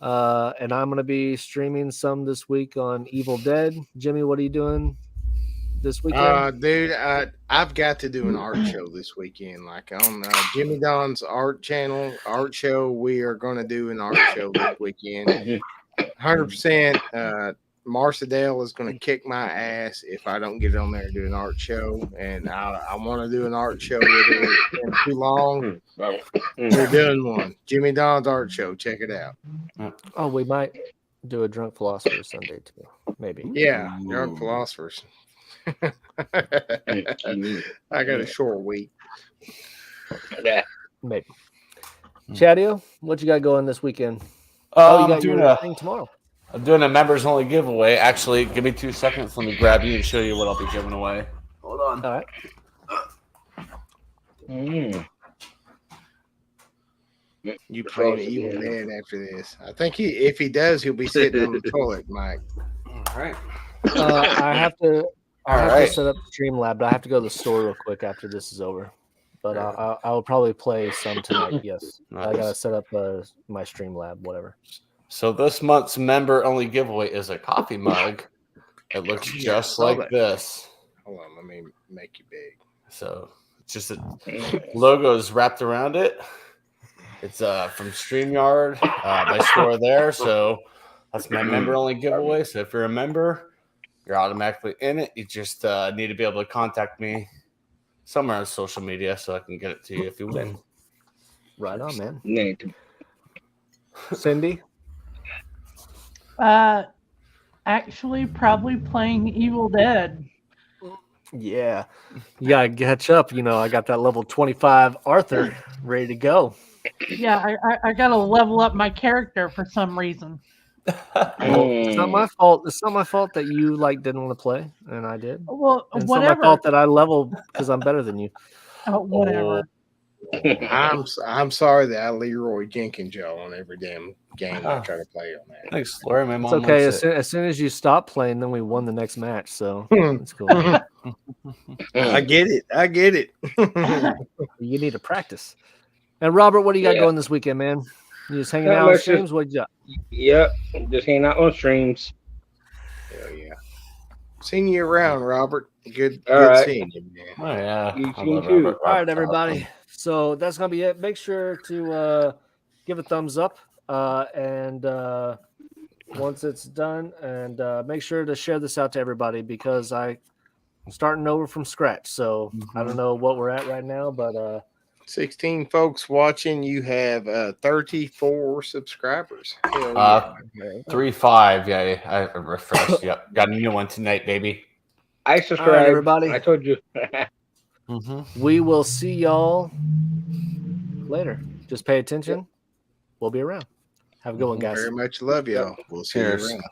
And I'm going to be streaming some this week on Evil Dead. Jimmy, what are you doing this weekend? Dude, I've got to do an art show this weekend. Like on Jimmy Don's art channel, art show, we are going to do an art show this weekend. 100%. Marcedale is going to kick my ass if I don't get on there and do an art show. And I want to do an art show with her. It's been too long. We're doing one. Jimmy Don's art show. Check it out. Oh, we might do a Drunk Philosopher Sunday too. Maybe. Yeah, Drunk Philosophers. I got a short week. Maybe. Chadio, what you got going this weekend? I'm you got doing your thing tomorrow. I'm doing a members only giveaway. Actually, give me 2 seconds. Let me grab you and show you what I'll be giving away. Hold on. All right. You playing Evil Dead after this? I think if he does, he'll be sitting on the toilet, Mike. All right. I have to. I have right. to set up Streamlab, but I have to go to the store real quick after this is over. But I will probably play some tonight. Yes, Nice. I gotta set up my Streamlab, whatever. So this month's member only giveaway is a coffee mug. It looks Yeah, just I saw like that. this. Hold on, let me make you big. So it's just a logo is wrapped around it. It's from StreamYard, my store there. So that's my member only giveaway. So if you're a member, you're automatically in it. You just need to be able to contact me somewhere on social media so I can get it to you if you win. Right on, man. Nate. Cindy, Actually, probably playing Evil Dead. yeah, you gotta catch up. You know, I got that level 25 Arthur ready to go. Yeah, I gotta level up my character for some reason. It's not my fault. It's not my fault that you didn't want to play, and I did. Well, And it's whatever. not my fault that I leveled because I'm better than you. Whatever. I'm sorry that I Leroy Jenkins y'all on every damn game I try to play on that. Thanks, Lori. My It's mom okay. likes As soon as you stop playing, then we won the next match. So it's cool. I get it. I get it. You need to practice. And Robert, what do you got Yeah. going this weekend, man? You just hanging Not out on much, streams? What you got? Yep, just hanging out on streams. Hell yeah. Seeing you around, Robert. Good All right. seeing you, man. Oh yeah. You I too. love Robert. All right, everybody. So that's gonna be it. Make sure to give a thumbs up, and once it's done, and make sure to share this out to everybody because I'm starting over from scratch. So I don't know what we're at right now, but 16 folks watching. You have 34 subscribers. Hell yeah. 3-5. Yeah, I refreshed. Yep, got a new one tonight, baby. I subscribe. All right, everybody. I told you. we will see y'all later. Just pay attention. We'll be around. Have a good one, guys. Very much love y'all. We'll see Cheers. you around.